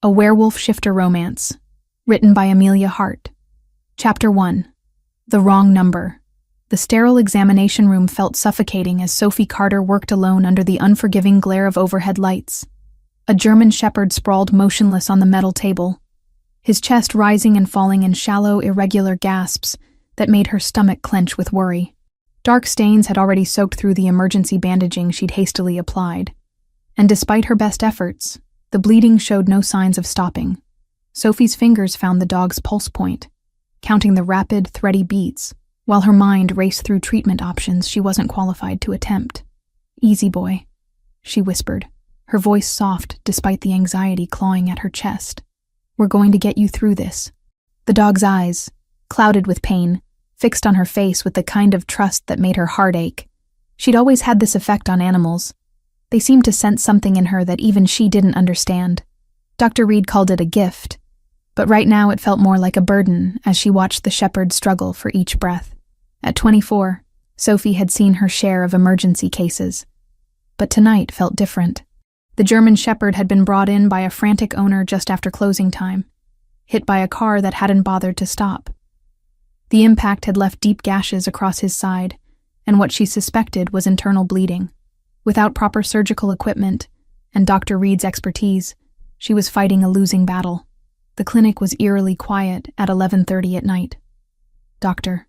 A Werewolf Shifter Romance, written by Amelia Hart. Chapter 1. The Wrong Number. The sterile examination room felt suffocating as Sophie Carter worked alone under the unforgiving glare of overhead lights. A German shepherd sprawled motionless on the metal table, his chest rising and falling in shallow, irregular gasps that made her stomach clench with worry. Dark stains had already soaked through the emergency bandaging she'd hastily applied, and despite her best efforts, the bleeding showed no signs of stopping. Sophie's fingers found the dog's pulse point, counting the rapid, thready beats, while her mind raced through treatment options she wasn't qualified to attempt. "Easy, boy," she whispered, her voice soft despite the anxiety clawing at her chest. "We're going to get you through this." The dog's eyes, clouded with pain, fixed on her face with the kind of trust that made her heart ache. She'd always had this effect on animals. They seemed to sense something in her that even she didn't understand. Dr. Reed called it a gift, but right now it felt more like a burden as she watched the shepherd struggle for each breath. At 24, Sophie had seen her share of emergency cases, but tonight felt different. The German shepherd had been brought in by a frantic owner just after closing time, hit by a car that hadn't bothered to stop. The impact had left deep gashes across his side, and what she suspected was internal bleeding. Without proper surgical equipment and Dr. Reed's expertise, she was fighting a losing battle. The clinic was eerily quiet at 11:30 at night. Dr.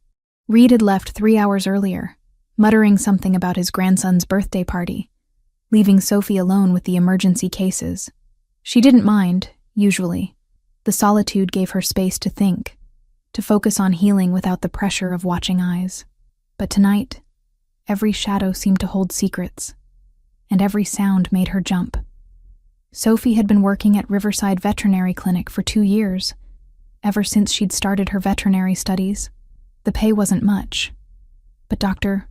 Reed had left 3 hours earlier, muttering something about his grandson's birthday party, leaving Sophie alone with the emergency cases. She didn't mind, usually. The solitude gave her space to think, to focus on healing without the pressure of watching eyes. But tonight, every shadow seemed to hold secrets, and every sound made her jump. Sophie had been working at Riverside Veterinary Clinic for 2 years, ever since she'd started her veterinary studies. The pay wasn't much, but Dr.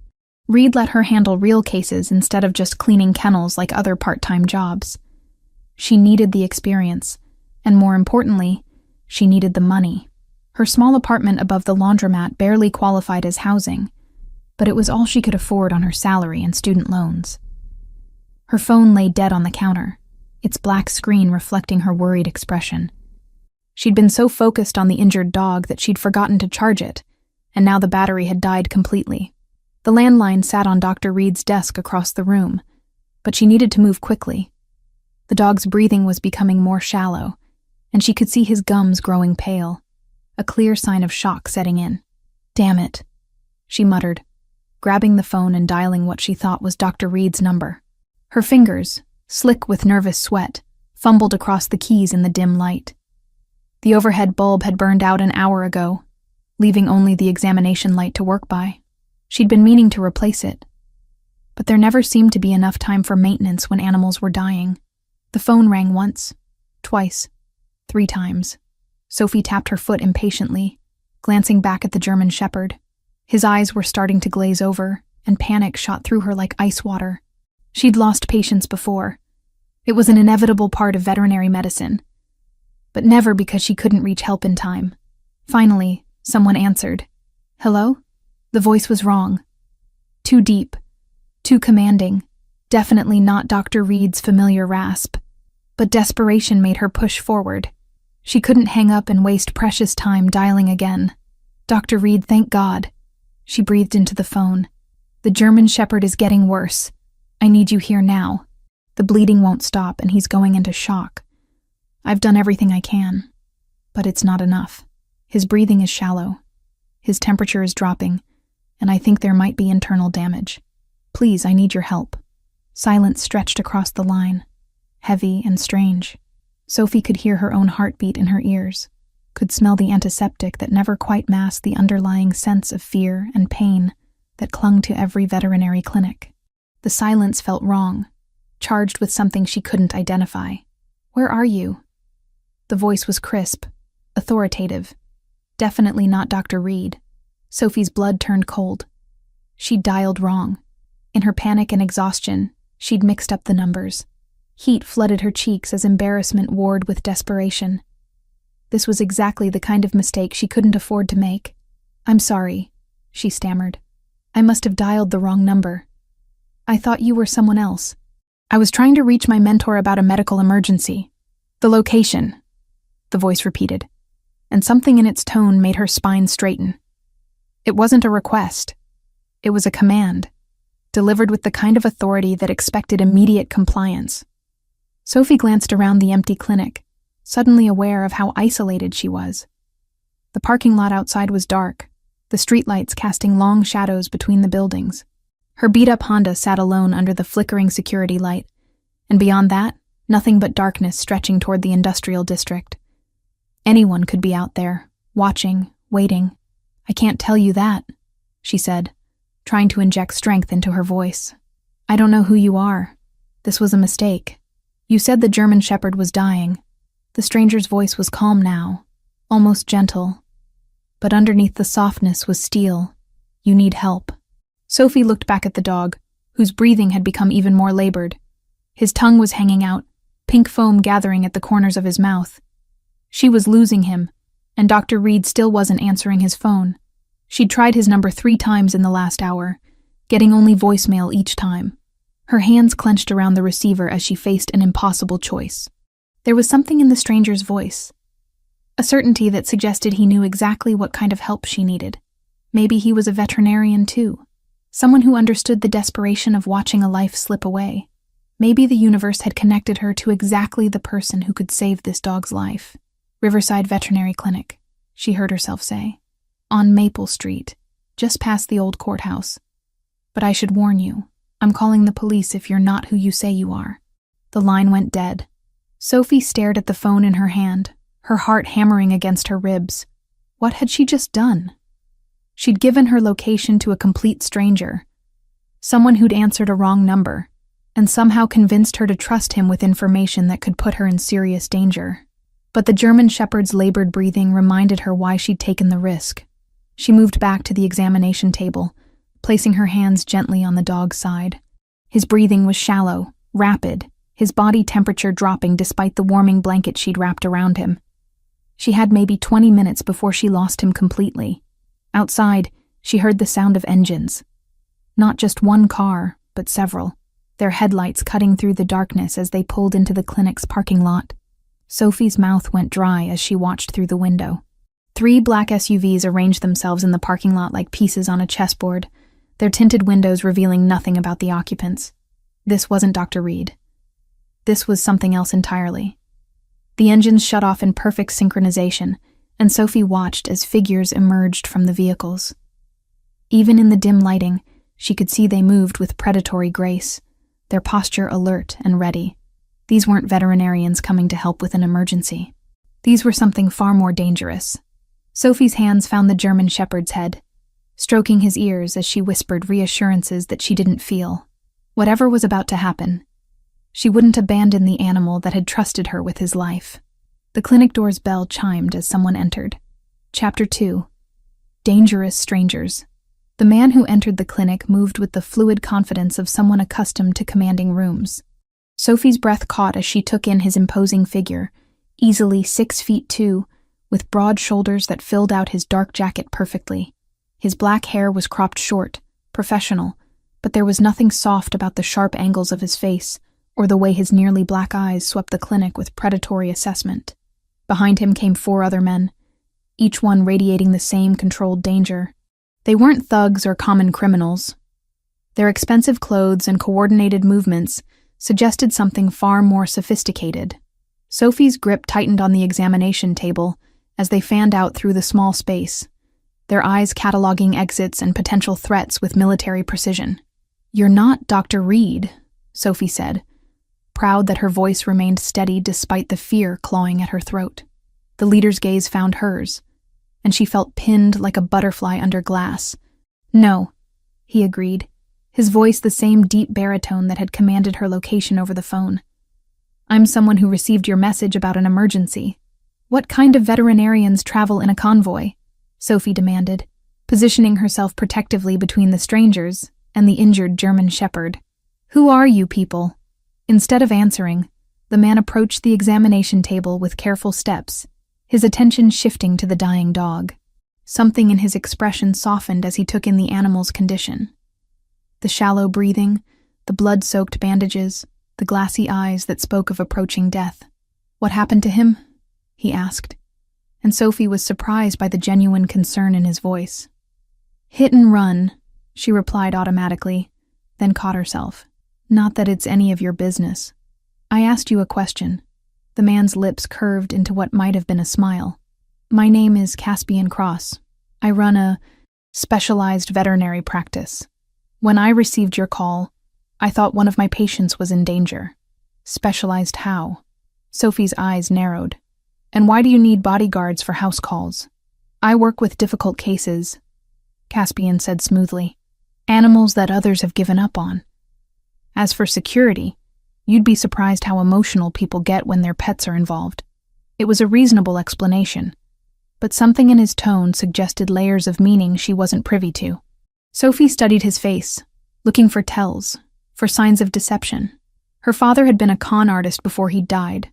Reed let her handle real cases instead of just cleaning kennels like other part-time jobs. She needed the experience, and more importantly, she needed the money. Her small apartment above the laundromat barely qualified as housing, but it was all she could afford on her salary and student loans. Her phone lay dead on the counter, its black screen reflecting her worried expression. She'd been so focused on the injured dog that she'd forgotten to charge it, and now the battery had died completely. The landline sat on Dr. Reed's desk across the room, but she needed to move quickly. The dog's breathing was becoming more shallow, and she could see his gums growing pale, a clear sign of shock setting in. "Damn it," she muttered, grabbing the phone and dialing what she thought was Dr. Reed's number. Her fingers, slick with nervous sweat, fumbled across the keys in the dim light. The overhead bulb had burned out an hour ago, leaving only the examination light to work by. She'd been meaning to replace it, but there never seemed to be enough time for maintenance when animals were dying. The phone rang once, twice, 3 times. Sophie tapped her foot impatiently, glancing back at the German shepherd. His eyes were starting to glaze over, and panic shot through her like ice water. She'd lost patients before. It was an inevitable part of veterinary medicine, but never because she couldn't reach help in time. Finally, someone answered. "Hello?" The voice was wrong. Too deep, too commanding, definitely not Dr. Reed's familiar rasp. But desperation made her push forward. She couldn't hang up and waste precious time dialing again. "Dr. Reed, thank God." She breathed into the phone. "The German shepherd is getting worse. I need you here now. The bleeding won't stop and he's going into shock. I've done everything I can, but it's not enough. His breathing is shallow. His temperature is dropping, and I think there might be internal damage. Please, I need your help." Silence stretched across the line, heavy and strange. Sophie could hear her own heartbeat in her ears, could smell the antiseptic that never quite masked the underlying sense of fear and pain that clung to every veterinary clinic. The silence felt wrong, charged with something she couldn't identify. "Where are you?" The voice was crisp, authoritative, definitely not Dr. Reed. Sophie's blood turned cold. She'd dialed wrong. In her panic and exhaustion, she'd mixed up the numbers. Heat flooded her cheeks as embarrassment warred with desperation. This was exactly the kind of mistake she couldn't afford to make. "I'm sorry," she stammered. "I must have dialed the wrong number. I thought you were someone else. I was trying to reach my mentor about a medical emergency." The location, the voice repeated, and something in its tone made her spine straighten. It wasn't a request. It was a command, delivered with the kind of authority that expected immediate compliance. Sophie glanced around the empty clinic, suddenly aware of how isolated she was. The parking lot outside was dark, the streetlights casting long shadows between the buildings. Her beat-up Honda sat alone under the flickering security light, and beyond that, nothing but darkness stretching toward the industrial district. Anyone could be out there, watching, waiting. "I can't tell you that," she said, trying to inject strength into her voice. "I don't know who you are. This was a mistake. You said the German Shepherd was dying." The stranger's voice was calm now, almost gentle. But underneath the softness was steel. "You need help." Sophie looked back at the dog, whose breathing had become even more labored. His tongue was hanging out, pink foam gathering at the corners of his mouth. She was losing him, and Dr. Reed still wasn't answering his phone. She'd tried his number 3 times in the last hour, getting only voicemail each time. Her hands clenched around the receiver as she faced an impossible choice. There was something in the stranger's voice, a certainty that suggested he knew exactly what kind of help she needed. Maybe he was a veterinarian too, someone who understood the desperation of watching a life slip away. Maybe the universe had connected her to exactly the person who could save this dog's life. "Riverside Veterinary Clinic," she heard herself say. "On Maple Street, just past the old courthouse. But I should warn you, I'm calling the police if you're not who you say you are." The line went dead. Sophie stared at the phone in her hand, her heart hammering against her ribs. What had she just done? She'd given her location to a complete stranger, someone who'd answered a wrong number, and somehow convinced her to trust him with information that could put her in serious danger. But the German Shepherd's labored breathing reminded her why she'd taken the risk. She moved back to the examination table, placing her hands gently on the dog's side. His breathing was shallow, rapid, his body temperature dropping despite the warming blanket she'd wrapped around him. She had maybe 20 minutes before she lost him completely. Outside, she heard the sound of engines. Not just one car, but several, their headlights cutting through the darkness as they pulled into the clinic's parking lot. Sophie's mouth went dry as she watched through the window. 3 black SUVs arranged themselves in the parking lot like pieces on a chessboard, their tinted windows revealing nothing about the occupants. This wasn't Dr. Reed. This was something else entirely. The engines shut off in perfect synchronization, and Sophie watched as figures emerged from the vehicles. Even in the dim lighting, she could see they moved with predatory grace, their posture alert and ready. These weren't veterinarians coming to help with an emergency. These were something far more dangerous. Sophie's hands found the German Shepherd's head, stroking his ears as she whispered reassurances that she didn't feel. Whatever was about to happen, she wouldn't abandon the animal that had trusted her with his life. The clinic door's bell chimed as someone entered. Chapter 2. Dangerous Strangers. The man who entered the clinic moved with the fluid confidence of someone accustomed to commanding rooms. Sophie's breath caught as she took in his imposing figure, easily 6'2", with broad shoulders that filled out his dark jacket perfectly. His black hair was cropped short, professional, but there was nothing soft about the sharp angles of his face or the way his nearly black eyes swept the clinic with predatory assessment. Behind him came 4 other men, each one radiating the same controlled danger. They weren't thugs or common criminals. Their expensive clothes and coordinated movements suggested something far more sophisticated. Sophie's grip tightened on the examination table as they fanned out through the small space, their eyes cataloging exits and potential threats with military precision. "You're not Dr. Reed," Sophie said, proud that her voice remained steady despite the fear clawing at her throat. The leader's gaze found hers, and she felt pinned like a butterfly under glass. "No," he agreed, his voice the same deep baritone that had commanded her location over the phone. "I'm someone who received your message about an emergency." "What kind of veterinarians travel in a convoy?" Sophie demanded, positioning herself protectively between the strangers and the injured German Shepherd. "Who are you people?" Instead of answering, the man approached the examination table with careful steps, his attention shifting to the dying dog. Something in his expression softened as he took in the animal's condition. The shallow breathing, the blood-soaked bandages, the glassy eyes that spoke of approaching death. What happened to him? He asked, and Sophie was surprised by the genuine concern in his voice. Hit and run, she replied automatically, then caught herself. Not that it's any of your business. I asked you a question. The man's lips curved into what might have been a smile. My name is Caspian Cross. I run a specialized veterinary practice. When I received your call, I thought one of my patients was in danger. Specialized how? Sophie's eyes narrowed. And why do you need bodyguards for house calls? I work with difficult cases, Caspian said smoothly. Animals that others have given up on. As for security, you'd be surprised how emotional people get when their pets are involved. It was a reasonable explanation, but something in his tone suggested layers of meaning she wasn't privy to. Sophie studied his face, looking for tells, for signs of deception. Her father had been a con artist before he died,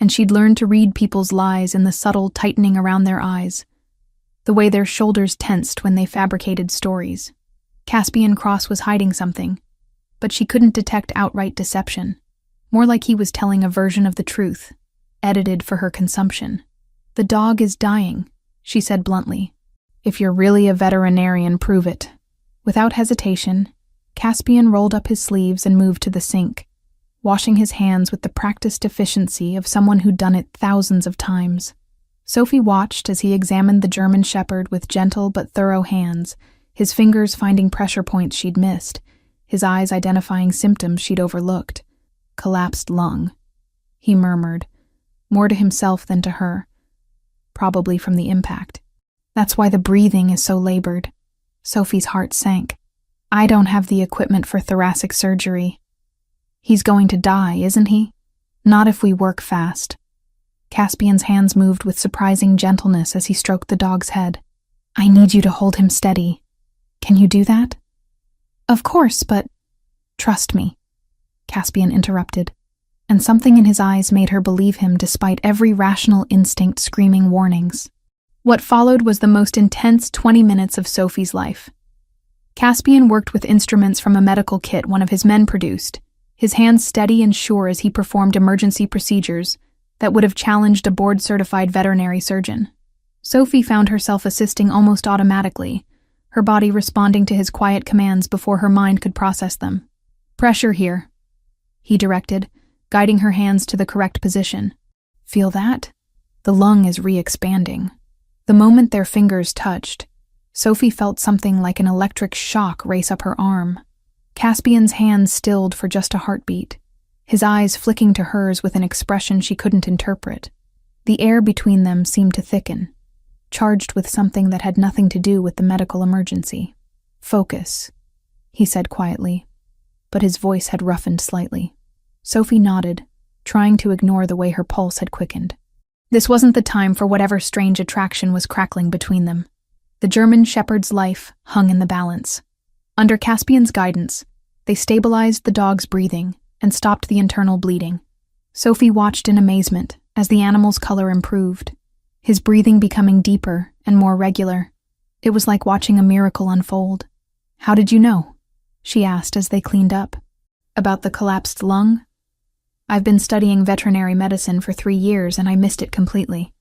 and she'd learned to read people's lies in the subtle tightening around their eyes, the way their shoulders tensed when they fabricated stories. Caspian Cross was hiding something, but she couldn't detect outright deception, more like he was telling a version of the truth, edited for her consumption. The dog is dying, she said bluntly. If you're really a veterinarian, prove it. Without hesitation, Caspian rolled up his sleeves and moved to the sink, washing his hands with the practiced efficiency of someone who'd done it thousands of times. Sophie watched as he examined the German Shepherd with gentle but thorough hands, his fingers finding pressure points she'd missed, his eyes identifying symptoms she'd overlooked. Collapsed lung, he murmured, more to himself than to her, probably from the impact. That's why the breathing is so labored. Sophie's heart sank. I don't have the equipment for thoracic surgery. He's going to die, isn't he? Not if we work fast. Caspian's hands moved with surprising gentleness as he stroked the dog's head. I need you to hold him steady. Can you do that? Of course, but trust me, Caspian interrupted, and something in his eyes made her believe him despite every rational instinct screaming warnings. What followed was the most intense 20 minutes of Sophie's life. Caspian worked with instruments from a medical kit one of his men produced, his hands steady and sure as he performed emergency procedures that would have challenged a board-certified veterinary surgeon. Sophie found herself assisting almost automatically, her body responding to his quiet commands before her mind could process them. Pressure here, he directed, guiding her hands to the correct position. Feel that? The lung is re-expanding. The moment their fingers touched, Sophie felt something like an electric shock race up her arm. Caspian's hands stilled for just a heartbeat, his eyes flicking to hers with an expression she couldn't interpret. The air between them seemed to thicken, charged with something that had nothing to do with the medical emergency. Focus, he said quietly, but his voice had roughened slightly. Sophie nodded, trying to ignore the way her pulse had quickened. This wasn't the time for whatever strange attraction was crackling between them. The German Shepherd's life hung in the balance. Under Caspian's guidance, they stabilized the dog's breathing and stopped the internal bleeding. Sophie watched in amazement as the animal's color improved, his breathing becoming deeper and more regular. It was like watching a miracle unfold. How did you know? She asked as they cleaned up. About the collapsed lung? I've been studying veterinary medicine for 3 years and I missed it completely.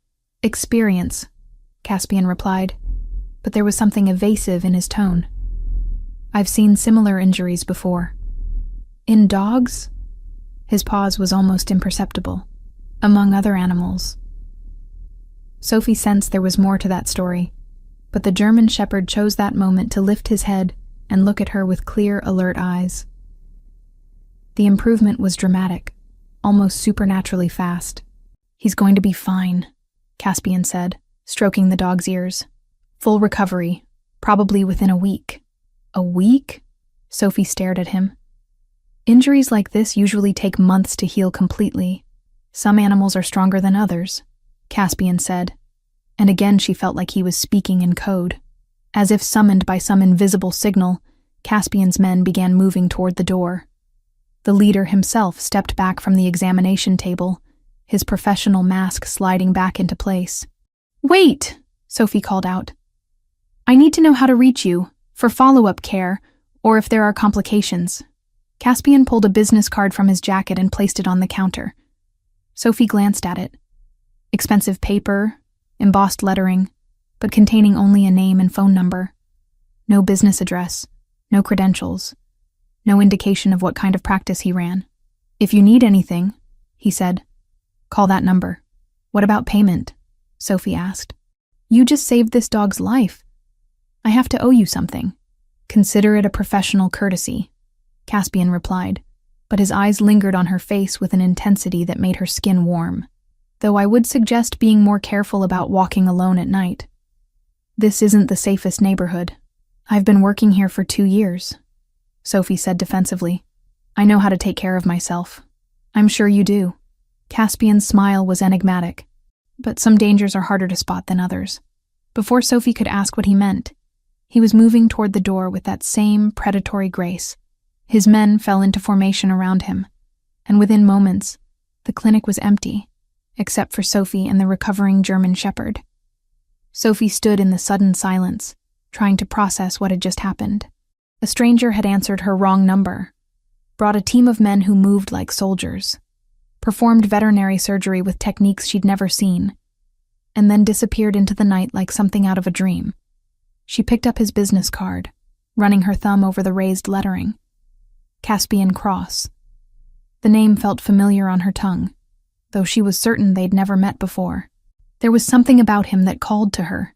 Experience, Caspian replied, but there was something evasive in his tone. I've seen similar injuries before. In dogs? His pause was almost imperceptible. Among other animals. Sophie sensed there was more to that story, but the German Shepherd chose that moment to lift his head and look at her with clear, alert eyes. The improvement was dramatic, almost supernaturally fast. He's going to be fine, Caspian said, stroking the dog's ears. Full recovery, probably within a week. A week? Sophie stared at him. Injuries like this usually take months to heal completely. Some animals are stronger than others, Caspian said, and again she felt like he was speaking in code. As if summoned by some invisible signal, Caspian's men began moving toward the door. The leader himself stepped back from the examination table, his professional mask sliding back into place. Wait, Sophie called out. I need to know how to reach you, for follow-up care, or if there are complications. Caspian pulled a business card from his jacket and placed it on the counter. Sophie glanced at it. Expensive paper, embossed lettering, but containing only a name and phone number. No business address, no credentials, no indication of what kind of practice he ran. "If you need anything," he said, "call that number." "What about payment?" Sophie asked. "You just saved this dog's life. I have to owe you something." "Consider it a professional courtesy," Caspian replied, but his eyes lingered on her face with an intensity that made her skin warm. "Though I would suggest being more careful about walking alone at night. This isn't the safest neighborhood." "I've been working here for 2 years," Sophie said defensively. "I know how to take care of myself." "I'm sure you do." Caspian's smile was enigmatic, but some dangers are harder to spot than others. Before Sophie could ask what he meant, he was moving toward the door with that same predatory grace. His men fell into formation around him, and within moments, the clinic was empty, except for Sophie and the recovering German shepherd. Sophie stood in the sudden silence, trying to process what had just happened. A stranger had answered her wrong number, brought a team of men who moved like soldiers, performed veterinary surgery with techniques she'd never seen, and then disappeared into the night like something out of a dream. She picked up his business card, running her thumb over the raised lettering. Caspian Cross. The name felt familiar on her tongue, though she was certain they'd never met before. There was something about him that called to her,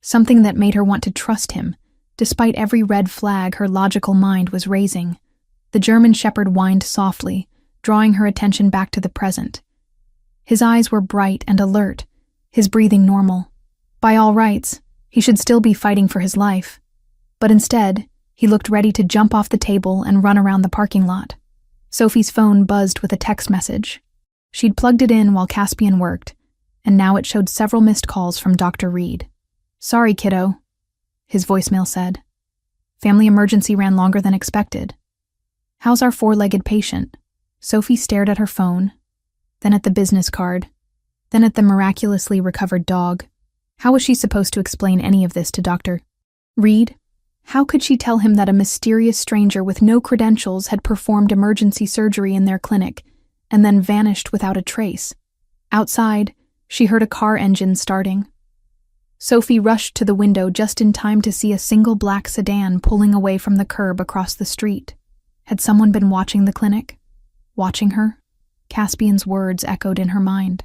something that made her want to trust him, despite every red flag her logical mind was raising. The German shepherd whined softly, drawing her attention back to the present. His eyes were bright and alert, his breathing normal. By all rights, he should still be fighting for his life. But instead, he looked ready to jump off the table and run around the parking lot. Sophie's phone buzzed with a text message. She'd plugged it in while Caspian worked, and now it showed several missed calls from Dr. Reed. "Sorry, kiddo," his voicemail said. "Family emergency ran longer than expected. How's our 4-legged patient?" Sophie stared at her phone, then at the business card, then at the miraculously recovered dog. How was she supposed to explain any of this to Dr. Reed? How could she tell him that a mysterious stranger with no credentials had performed emergency surgery in their clinic and then vanished without a trace? Outside, she heard a car engine starting. Sophie rushed to the window just in time to see a single black sedan pulling away from the curb across the street. Had someone been watching the clinic? Watching her? Caspian's words echoed in her mind.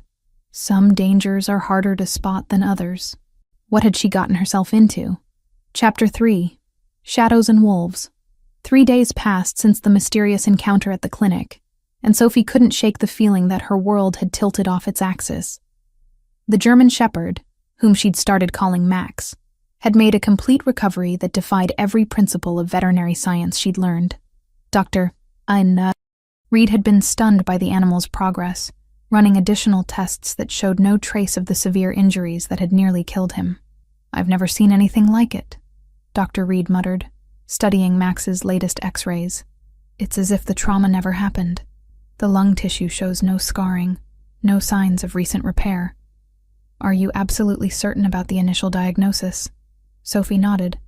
Some dangers are harder to spot than others. What had she gotten herself into? Chapter 3. Shadows and Wolves. 3 days passed since the mysterious encounter at the clinic, and Sophie couldn't shake the feeling that her world had tilted off its axis. The German shepherd, whom she'd started calling Max, had made a complete recovery that defied every principle of veterinary science she'd learned. Dr. Reed had been stunned by the animal's progress, running additional tests that showed no trace of the severe injuries that had nearly killed him. "I've never seen anything like it," Dr. Reed muttered, studying Max's latest x-rays. "It's as if the trauma never happened. The lung tissue shows no scarring, no signs of recent repair." "Are you absolutely certain about the initial diagnosis?" Sophie nodded,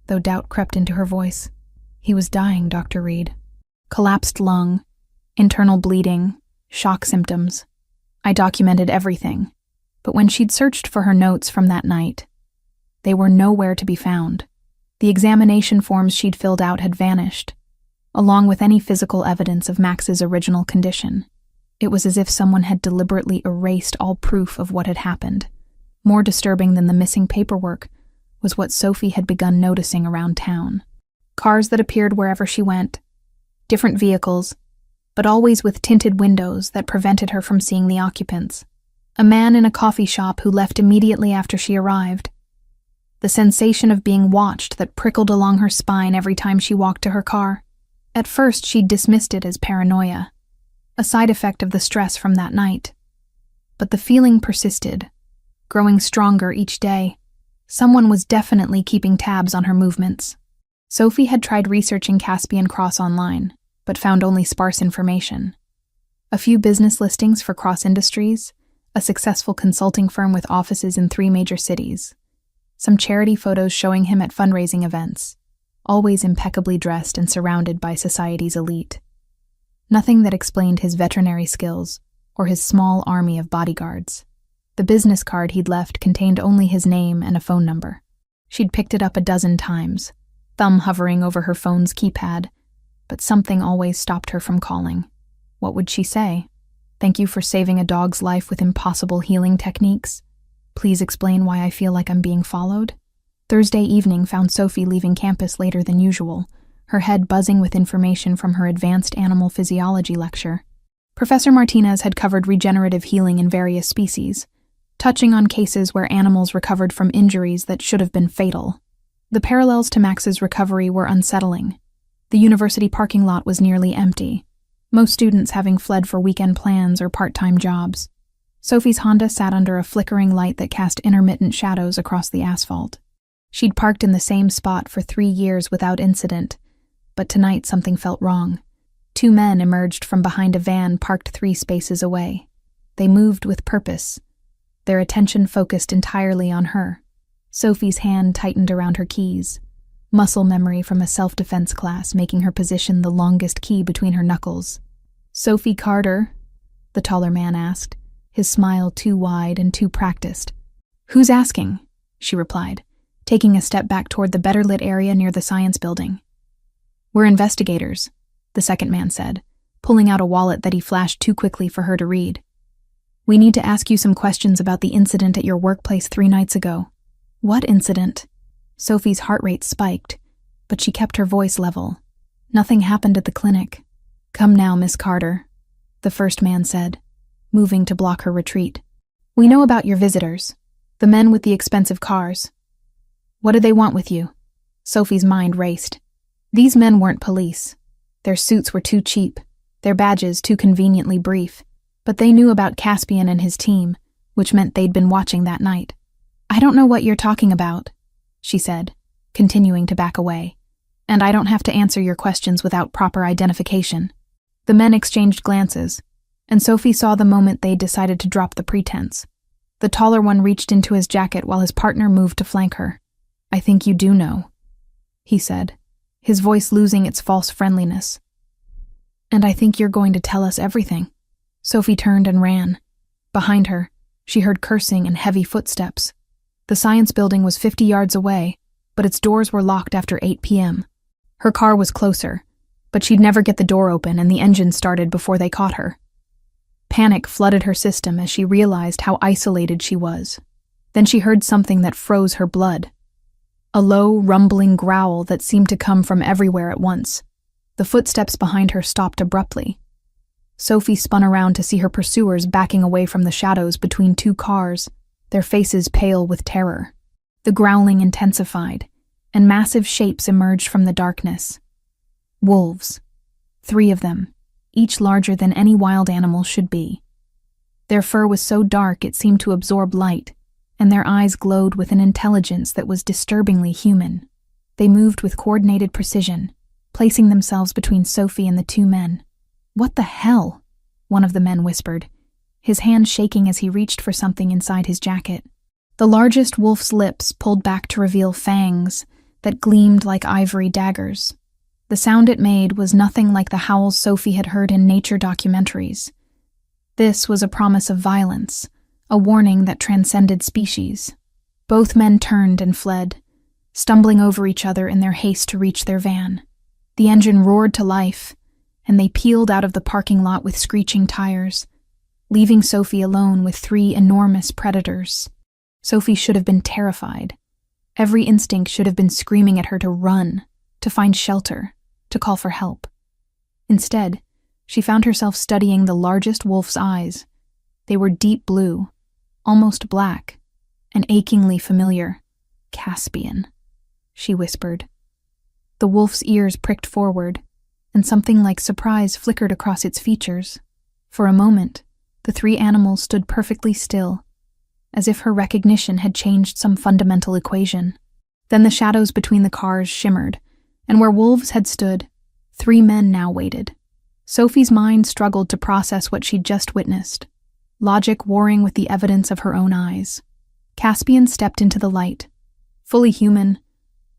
though doubt crept into her voice. "He was dying, Dr. Reed. Collapsed lung, internal bleeding, shock symptoms. I documented everything, but when she'd searched for her notes from that night, they were nowhere to be found. The examination forms she'd filled out had vanished, along with any physical evidence of Max's original condition. It was as if someone had deliberately erased all proof of what had happened. More disturbing than the missing paperwork was what Sophie had begun noticing around town. Cars that appeared wherever she went, different vehicles, but always with tinted windows that prevented her from seeing the occupants. A man in a coffee shop who left immediately after she arrived. The sensation of being watched that prickled along her spine every time she walked to her car. At first, she'd dismissed it as paranoia, a side effect of the stress from that night. But the feeling persisted, growing stronger each day. Someone was definitely keeping tabs on her movements. Sophie had tried researching Caspian Cross online, but found only sparse information. A few business listings for Cross Industries, a successful consulting firm with offices in 3 major cities, some charity photos showing him at fundraising events, always impeccably dressed and surrounded by society's elite. Nothing that explained his veterinary skills or his small army of bodyguards. The business card he'd left contained only his name and a phone number. She'd picked it up a dozen times, thumb hovering over her phone's keypad, but something always stopped her from calling. What would she say? Thank you for saving a dog's life with impossible healing techniques. Please explain why I feel like I'm being followed. Thursday evening found Sophie leaving campus later than usual, her head buzzing with information from her advanced animal physiology lecture. Professor Martinez had covered regenerative healing in various species, touching on cases where animals recovered from injuries that should have been fatal. The parallels to Max's recovery were unsettling. The university parking lot was nearly empty, most students having fled for weekend plans or part-time jobs. Sophie's Honda sat under a flickering light that cast intermittent shadows across the asphalt. She'd parked in the same spot for 3 years without incident, but tonight something felt wrong. 2 men emerged from behind a van parked 3 spaces away. They moved with purpose, their attention focused entirely on her. Sophie's hand tightened around her keys, muscle memory from a self-defense class making her position the longest key between her knuckles. "Sophie Carter?" the taller man asked, his smile too wide and too practiced. "Who's asking?" she replied, taking a step back toward the better-lit area near the science building. "We're investigators," the second man said, pulling out a wallet that he flashed too quickly for her to read. "We need to ask you some questions about the incident at your workplace 3 nights ago." "What incident?" Sophie's heart rate spiked, but she kept her voice level. "Nothing happened at the clinic." "Come now, Miss Carter," the first man said, moving to block her retreat. "We know about your visitors, the men with the expensive cars. What do they want with you?" Sophie's mind raced. These men weren't police. Their suits were too cheap, their badges too conveniently brief, but they knew about Caspian and his team, which meant they'd been watching that night. "I don't know what you're talking about," she said, continuing to back away, "and I don't have to answer your questions without proper identification." The men exchanged glances, and Sophie saw the moment they decided to drop the pretense. The taller one reached into his jacket while his partner moved to flank her. "I think you do know," he said, his voice losing its false friendliness. "And I think you're going to tell us everything." Sophie turned and ran. Behind her, she heard cursing and heavy footsteps. The science building was 50 yards away, but its doors were locked after 8 p.m. Her car was closer, but she'd never get the door open and the engine started before they caught her. Panic flooded her system as she realized how isolated she was. Then she heard something that froze her blood. A low, rumbling growl that seemed to come from everywhere at once. The footsteps behind her stopped abruptly. Sophie spun around to see her pursuers backing away from the shadows between 2 cars, their faces pale with terror. The growling intensified, and massive shapes emerged from the darkness. Wolves. 3 of them, each larger than any wild animal should be. Their fur was so dark it seemed to absorb light, and their eyes glowed with an intelligence that was disturbingly human. They moved with coordinated precision, placing themselves between Sophie and the 2 men. "What the hell?" one of the men whispered, his hand shaking as he reached for something inside his jacket. The largest wolf's lips pulled back to reveal fangs that gleamed like ivory daggers. The sound it made was nothing like the howls Sophie had heard in nature documentaries. This was a promise of violence, a warning that transcended species. Both men turned and fled, stumbling over each other in their haste to reach their van. The engine roared to life, and they peeled out of the parking lot with screeching tires, leaving Sophie alone with 3 enormous predators. Sophie should have been terrified. Every instinct should have been screaming at her to run, to find shelter, to call for help. Instead, she found herself studying the largest wolf's eyes. They were deep blue, almost black, and achingly familiar. "Caspian," she whispered. The wolf's ears pricked forward, and something like surprise flickered across its features. For a moment, the 3 animals stood perfectly still, as if her recognition had changed some fundamental equation. Then the shadows between the cars shimmered, and where wolves had stood, 3 men now waited. Sophie's mind struggled to process what she'd just witnessed, logic warring with the evidence of her own eyes. Caspian stepped into the light, fully human,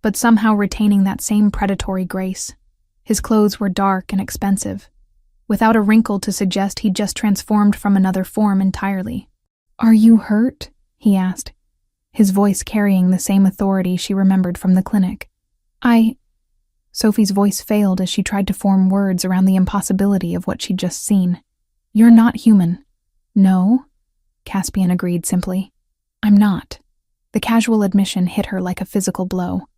but somehow retaining that same predatory grace. His clothes were dark and expensive. without a wrinkle to suggest he'd just transformed from another form entirely. "Are you hurt?" he asked, his voice carrying the same authority she remembered from the clinic. Sophie's voice failed as she tried to form words around the impossibility of what she'd just seen. "You're not human." "No," Caspian agreed simply. "I'm not." The casual admission hit her like a physical blow.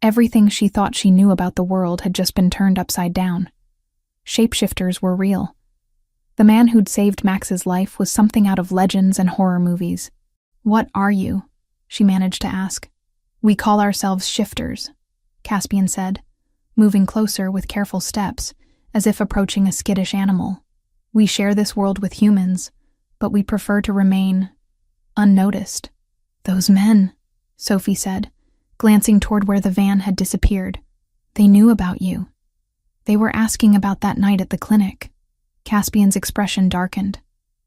Everything she thought she knew about the world had just been turned upside down. Shapeshifters were real. The man who'd saved Max's life was something out of legends and horror movies. "What are you?" she managed to ask. "We call ourselves shifters," Caspian said, moving closer with careful steps, as if approaching a skittish animal. "We share this world with humans, but we prefer to remain unnoticed." "Those men," Sophie said, glancing toward where the van had disappeared. "They knew about you. They were asking about that night at the clinic." Caspian's expression darkened.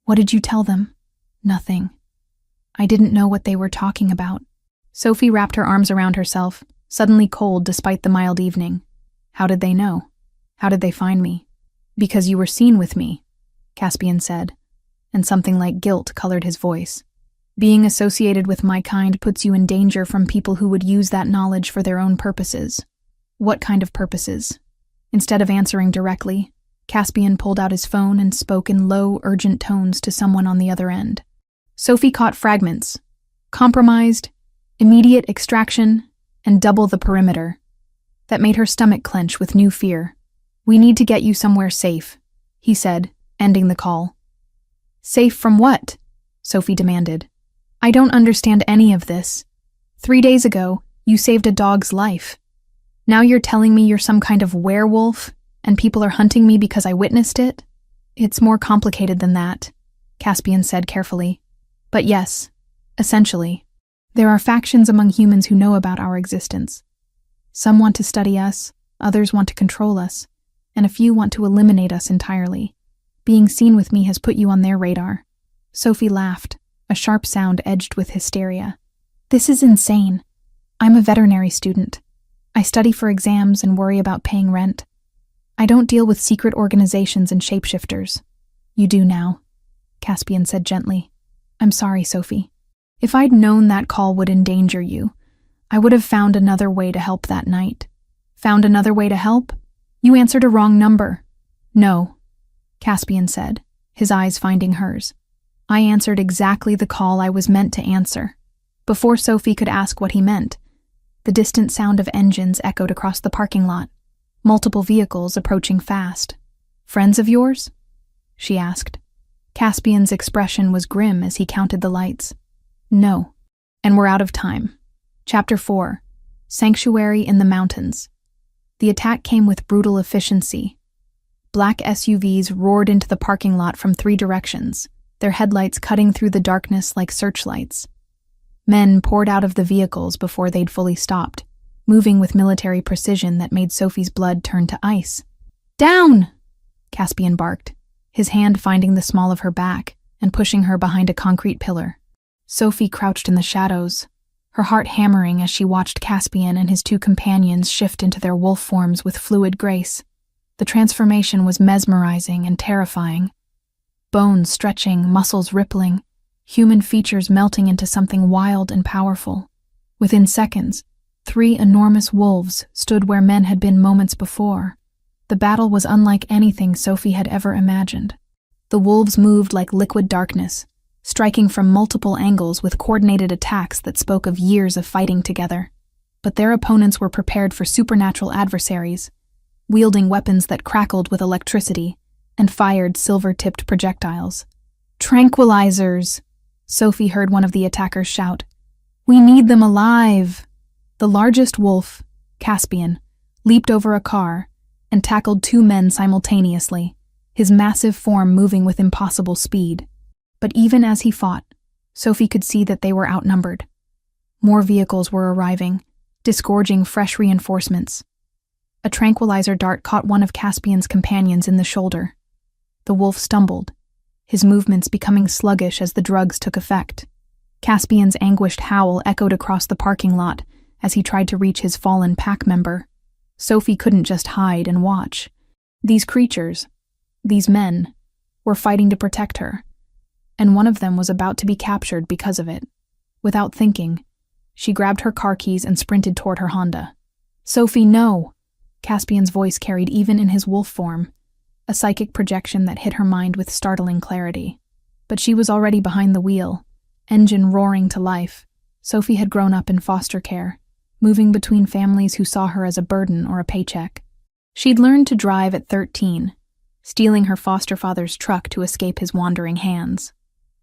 "What did you tell them?" "Nothing. I didn't know what they were talking about." Sophie wrapped her arms around herself, suddenly cold despite the mild evening. "How did they know? How did they find me?" "Because you were seen with me," Caspian said, and something like guilt colored his voice. "Being associated with my kind puts you in danger from people who would use that knowledge for their own purposes." "What kind of purposes?" Instead of answering directly, Caspian pulled out his phone and spoke in low, urgent tones to someone on the other end. Sophie caught fragments: compromised, immediate extraction, and double the perimeter. That made her stomach clench with new fear. "We need to get you somewhere safe," he said, ending the call. "Safe from what?" Sophie demanded. "I don't understand any of this. 3 days ago, you saved a dog's life. Now you're telling me you're some kind of werewolf, and people are hunting me because I witnessed it?" "It's more complicated than that," Caspian said carefully. "But yes, essentially. There are factions among humans who know about our existence. Some want to study us, others want to control us, and a few want to eliminate us entirely. Being seen with me has put you on their radar." Sophie laughed, a sharp sound edged with hysteria. "This is insane. I'm a veterinary student. I study for exams and worry about paying rent. I don't deal with secret organizations and shapeshifters." "You do now," Caspian said gently. "I'm sorry, Sophie. If I'd known that call would endanger you, I would have found another way to help that night." "Found another way to help? You answered a wrong number." "No," Caspian said, his eyes finding hers. "I answered exactly the call I was meant to answer." Before Sophie could ask what he meant, the distant sound of engines echoed across the parking lot, multiple vehicles approaching fast. "Friends of yours?" she asked. Caspian's expression was grim as he counted the lights. "No, and we're out of time." Chapter 4: Sanctuary in the Mountains. The attack came with brutal efficiency. Black SUVs roared into the parking lot from 3 directions, their headlights cutting through the darkness like searchlights. Men poured out of the vehicles before they'd fully stopped, moving with military precision that made Sophie's blood turn to ice. "Down!" Caspian barked, his hand finding the small of her back and pushing her behind a concrete pillar. Sophie crouched in the shadows, her heart hammering as she watched Caspian and his 2 companions shift into their wolf forms with fluid grace. The transformation was mesmerizing and terrifying. Bones stretching, muscles rippling, human features melting into something wild and powerful. Within seconds, 3 enormous wolves stood where men had been moments before. The battle was unlike anything Sophie had ever imagined. The wolves moved like liquid darkness, striking from multiple angles with coordinated attacks that spoke of years of fighting together. But their opponents were prepared for supernatural adversaries, wielding weapons that crackled with electricity and fired silver-tipped projectiles. "Tranquilizers!" Sophie heard one of the attackers shout. "We need them alive!" The largest wolf, Caspian, leaped over a car and tackled 2 men simultaneously, his massive form moving with impossible speed. But even as he fought, Sophie could see that they were outnumbered. More vehicles were arriving, disgorging fresh reinforcements. A tranquilizer dart caught one of Caspian's companions in the shoulder. The wolf stumbled, his movements becoming sluggish as the drugs took effect. Caspian's anguished howl echoed across the parking lot as he tried to reach his fallen pack member. Sophie couldn't just hide and watch. These creatures, These men were fighting to protect her, and one of them was about to be captured because of it. Without thinking, she grabbed her car keys and sprinted toward her Honda. "Sophie, no!" Caspian's voice carried even in his wolf form, a psychic projection that hit her mind with startling clarity. But she was already behind the wheel, engine roaring to life. Sophie had grown up in foster care, moving between families who saw her as a burden or a paycheck. She'd learned to drive at 13, stealing her foster father's truck to escape his wandering hands.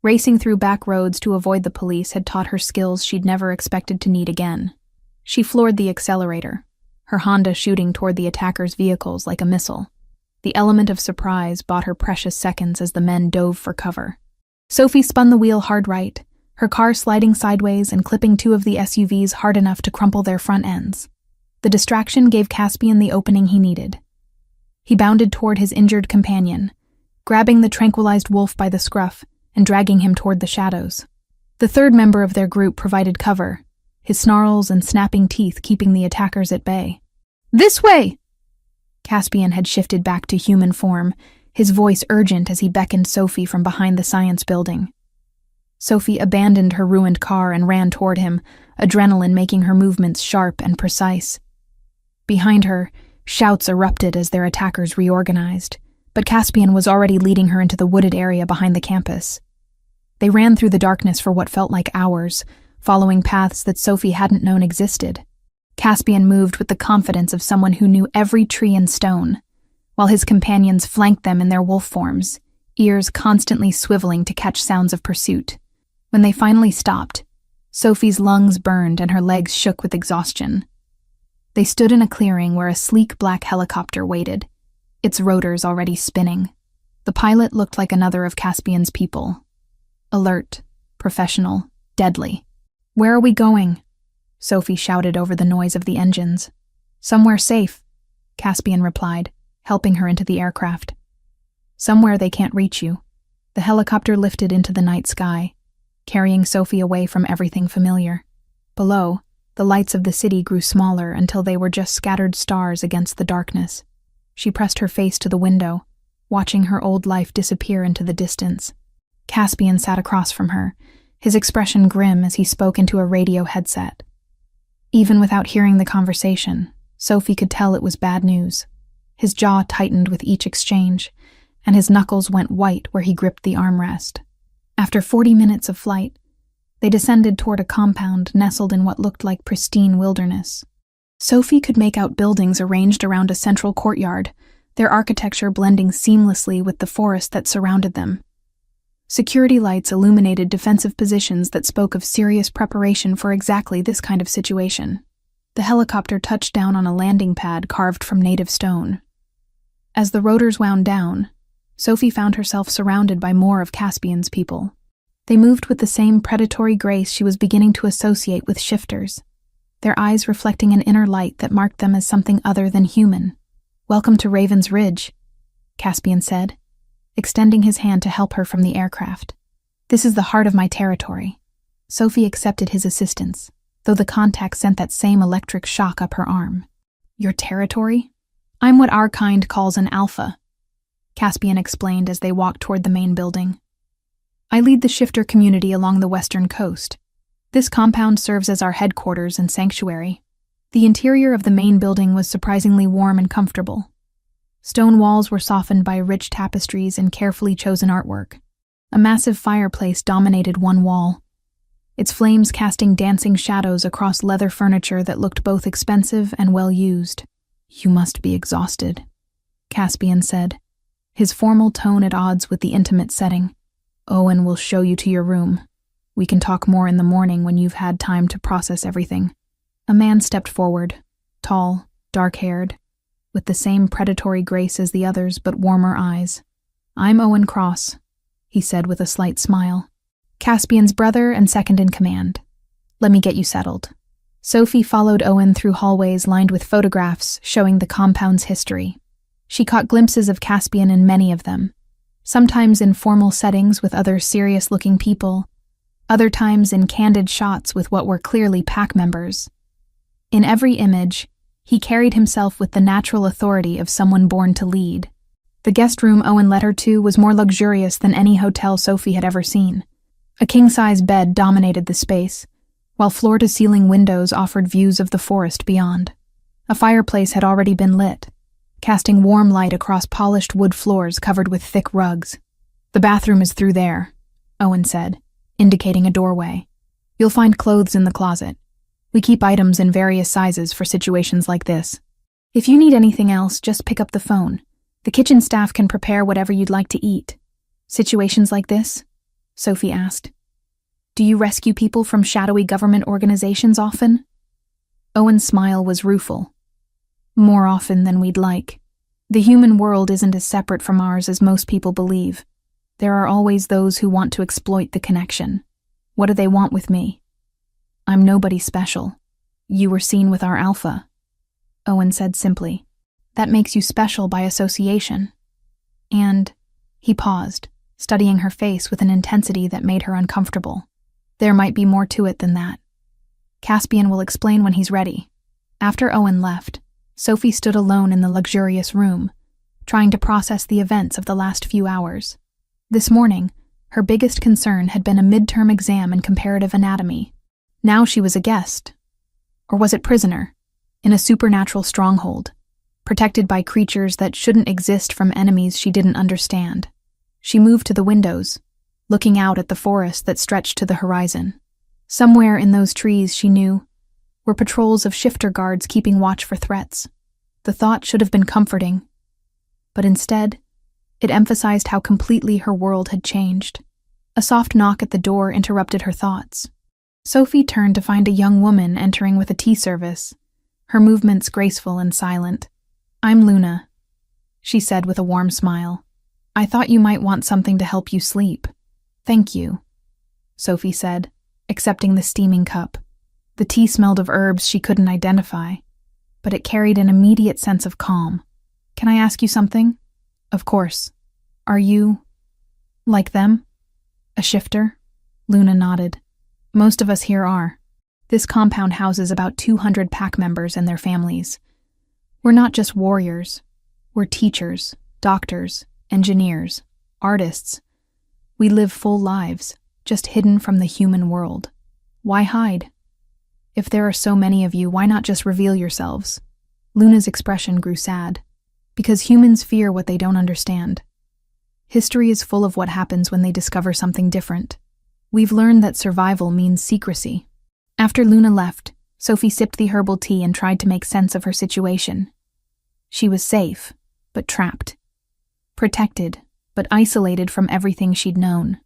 Racing through back roads to avoid the police had taught her skills she'd never expected to need again. She floored the accelerator, her Honda shooting toward the attackers' vehicles like a missile. The element of surprise bought her precious seconds as the men dove for cover. Sophie spun the wheel hard right, her car sliding sideways and clipping two of the SUVs hard enough to crumple their front ends. The distraction gave Caspian the opening he needed. He bounded toward his injured companion, grabbing the tranquilized wolf by the scruff and dragging him toward the shadows. The third member of their group provided cover, his snarls and snapping teeth keeping the attackers at bay. "This way!" Caspian had shifted back to human form, his voice urgent as he beckoned Sophie from behind the science building. Sophie abandoned her ruined car and ran toward him, adrenaline making her movements sharp and precise. Behind her, shouts erupted as their attackers reorganized, but Caspian was already leading her into the wooded area behind the campus. They ran through the darkness for what felt like hours, following paths that Sophie hadn't known existed. Caspian moved with the confidence of someone who knew every tree and stone, while his companions flanked them in their wolf forms, ears constantly swiveling to catch sounds of pursuit. When they finally stopped, Sophie's lungs burned and her legs shook with exhaustion. They stood in a clearing where a sleek black helicopter waited, its rotors already spinning. The pilot looked like another of Caspian's people. Alert, professional, deadly. "Where are we going?" Sophie shouted over the noise of the engines. "Somewhere safe," Caspian replied, helping her into the aircraft. "Somewhere they can't reach you." The helicopter lifted into the night sky, carrying Sophie away from everything familiar. Below, the lights of the city grew smaller until they were just scattered stars against the darkness. She pressed her face to the window, watching her old life disappear into the distance. Caspian sat across from her, his expression grim as he spoke into a radio headset. Even without hearing the conversation, Sophie could tell it was bad news. His jaw tightened with each exchange, and his knuckles went white where he gripped the armrest. After 40 minutes of flight, they descended toward a compound nestled in what looked like pristine wilderness. Sophie could make out buildings arranged around a central courtyard, their architecture blending seamlessly with the forest that surrounded them. Security lights illuminated defensive positions that spoke of serious preparation for exactly this kind of situation. The helicopter touched down on a landing pad carved from native stone. As the rotors wound down, Sophie found herself surrounded by more of Caspian's people. They moved with the same predatory grace she was beginning to associate with shifters, their eyes reflecting an inner light that marked them as something other than human. "Welcome to Raven's Ridge," Caspian said, extending his hand to help her from the aircraft. "This is the heart of my territory." Sophie accepted his assistance, though the contact sent that same electric shock up her arm. "Your territory? I'm what our kind calls an alpha," Caspian explained as they walked toward the main building. "I lead the shifter community along the western coast. This compound serves as our headquarters and sanctuary." The interior of the main building was surprisingly warm and comfortable. Stone walls were softened by rich tapestries and carefully chosen artwork. A massive fireplace dominated one wall, its flames casting dancing shadows across leather furniture that looked both expensive and well-used. "You must be exhausted," Caspian said, his formal tone at odds with the intimate setting. "Owen will show you to your room. We can talk more in the morning when you've had time to process everything." A man stepped forward, tall, dark-haired, with the same predatory grace as the others but warmer eyes. "I'm Owen Cross," he said with a slight smile. "Caspian's brother and second in command. Let me get you settled." Sophie followed Owen through hallways lined with photographs showing the compound's history. She caught glimpses of Caspian in many of them, sometimes in formal settings with other serious-looking people, other times in candid shots with what were clearly pack members. In every image, he carried himself with the natural authority of someone born to lead. The guest room Owen led her to was more luxurious than any hotel Sophie had ever seen. A king-size bed dominated the space, while floor-to-ceiling windows offered views of the forest beyond. A fireplace had already been lit, casting warm light across polished wood floors covered with thick rugs. "The bathroom is through there," Owen said, indicating a doorway. "You'll find clothes in the closet. We keep items in various sizes for situations like this. If you need anything else, just pick up the phone. The kitchen staff can prepare whatever you'd like to eat." "Situations like this?" Sophie asked. "Do you rescue people from shadowy government organizations often?" Owen's smile was rueful. "More often than we'd like. The human world isn't as separate from ours as most people believe. There are always those who want to exploit the connection. What do they want with me?" "I'm nobody special. You were seen with our alpha," Owen said simply. "That makes you special by association." And he paused, studying her face with an intensity that made her uncomfortable. "There might be more to it than that. Caspian will explain when he's ready." After Owen left, Sophie stood alone in the luxurious room, trying to process the events of the last few hours. This morning, her biggest concern had been a midterm exam in comparative anatomy. Now she was a guest. Or was it prisoner? In a supernatural stronghold, protected by creatures that shouldn't exist from enemies she didn't understand. She moved to the windows, looking out at the forest that stretched to the horizon. Somewhere in those trees, she knew, were patrols of shifter guards keeping watch for threats. The thought should have been comforting, but instead, it emphasized how completely her world had changed. A soft knock at the door interrupted her thoughts. Sophie turned to find a young woman entering with a tea service, her movements graceful and silent. "I'm Luna," she said with a warm smile. "I thought you might want something to help you sleep." "Thank you," Sophie said, accepting the steaming cup. The tea smelled of herbs she couldn't identify, but it carried an immediate sense of calm. "Can I ask you something?" "Of course. Are you like them? A shifter?" Luna nodded. "Most of us here are. This compound houses about 200 pack members and their families. We're not just warriors. We're teachers, doctors, engineers, artists. We live full lives, just hidden from the human world. Why hide? If there are so many of you, why not just reveal yourselves?" Luna's expression grew sad. "Because humans fear what they don't understand. History is full of what happens when they discover something different. We've learned that survival means secrecy." After Luna left, Sophie sipped the herbal tea and tried to make sense of her situation. She was safe, but trapped. Protected, but isolated from everything she'd known.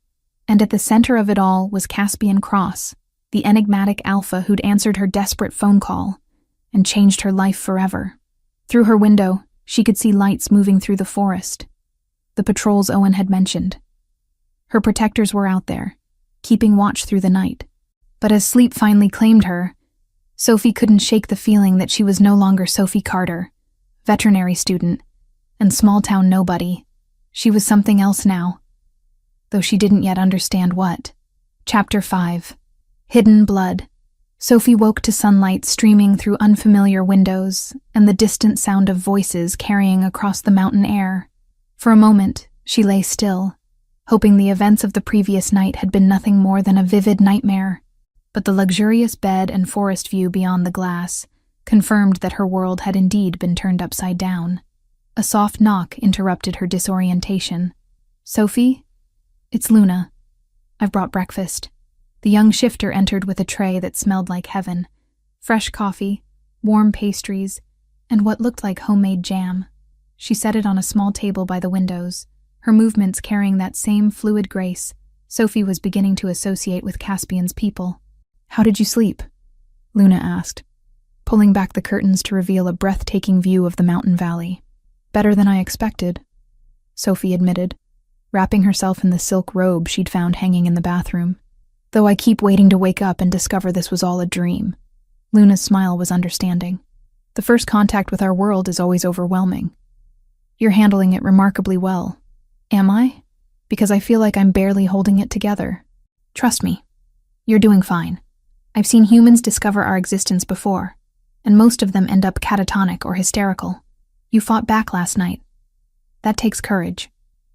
And at the center of it all was Caspian Cross, the enigmatic alpha who'd answered her desperate phone call and changed her life forever. Through her window, she could see lights moving through the forest. The patrols Owen had mentioned. Her protectors were out there, keeping watch through the night. But as sleep finally claimed her, Sophie couldn't shake the feeling that she was no longer Sophie Carter, veterinary student, and small-town nobody. She was something else now, though she didn't yet understand what. Chapter 5. Hidden Blood. Sophie woke to sunlight streaming through unfamiliar windows and the distant sound of voices carrying across the mountain air. For a moment, she lay still, hoping the events of the previous night had been nothing more than a vivid nightmare. But the luxurious bed and forest view beyond the glass confirmed that her world had indeed been turned upside down. A soft knock interrupted her disorientation. "Sophie? It's Luna. I've brought breakfast." The young shifter entered with a tray that smelled like heaven. Fresh coffee, warm pastries, and what looked like homemade jam. She set it on a small table by the windows, her movements carrying that same fluid grace Sophie was beginning to associate with Caspian's people. "How did you sleep?" Luna asked, pulling back the curtains to reveal a breathtaking view of the mountain valley. "Better than I expected," Sophie admitted, wrapping herself in the silk robe she'd found hanging in the bathroom. "Though I keep waiting to wake up and discover this was all a dream." Luna's smile was understanding. "The first contact with our world is always overwhelming. You're handling it remarkably well." "Am I? Because I feel like I'm barely holding it together." "Trust me, you're doing fine. I've seen humans discover our existence before, and most of them end up catatonic or hysterical. You fought back last night. That takes courage.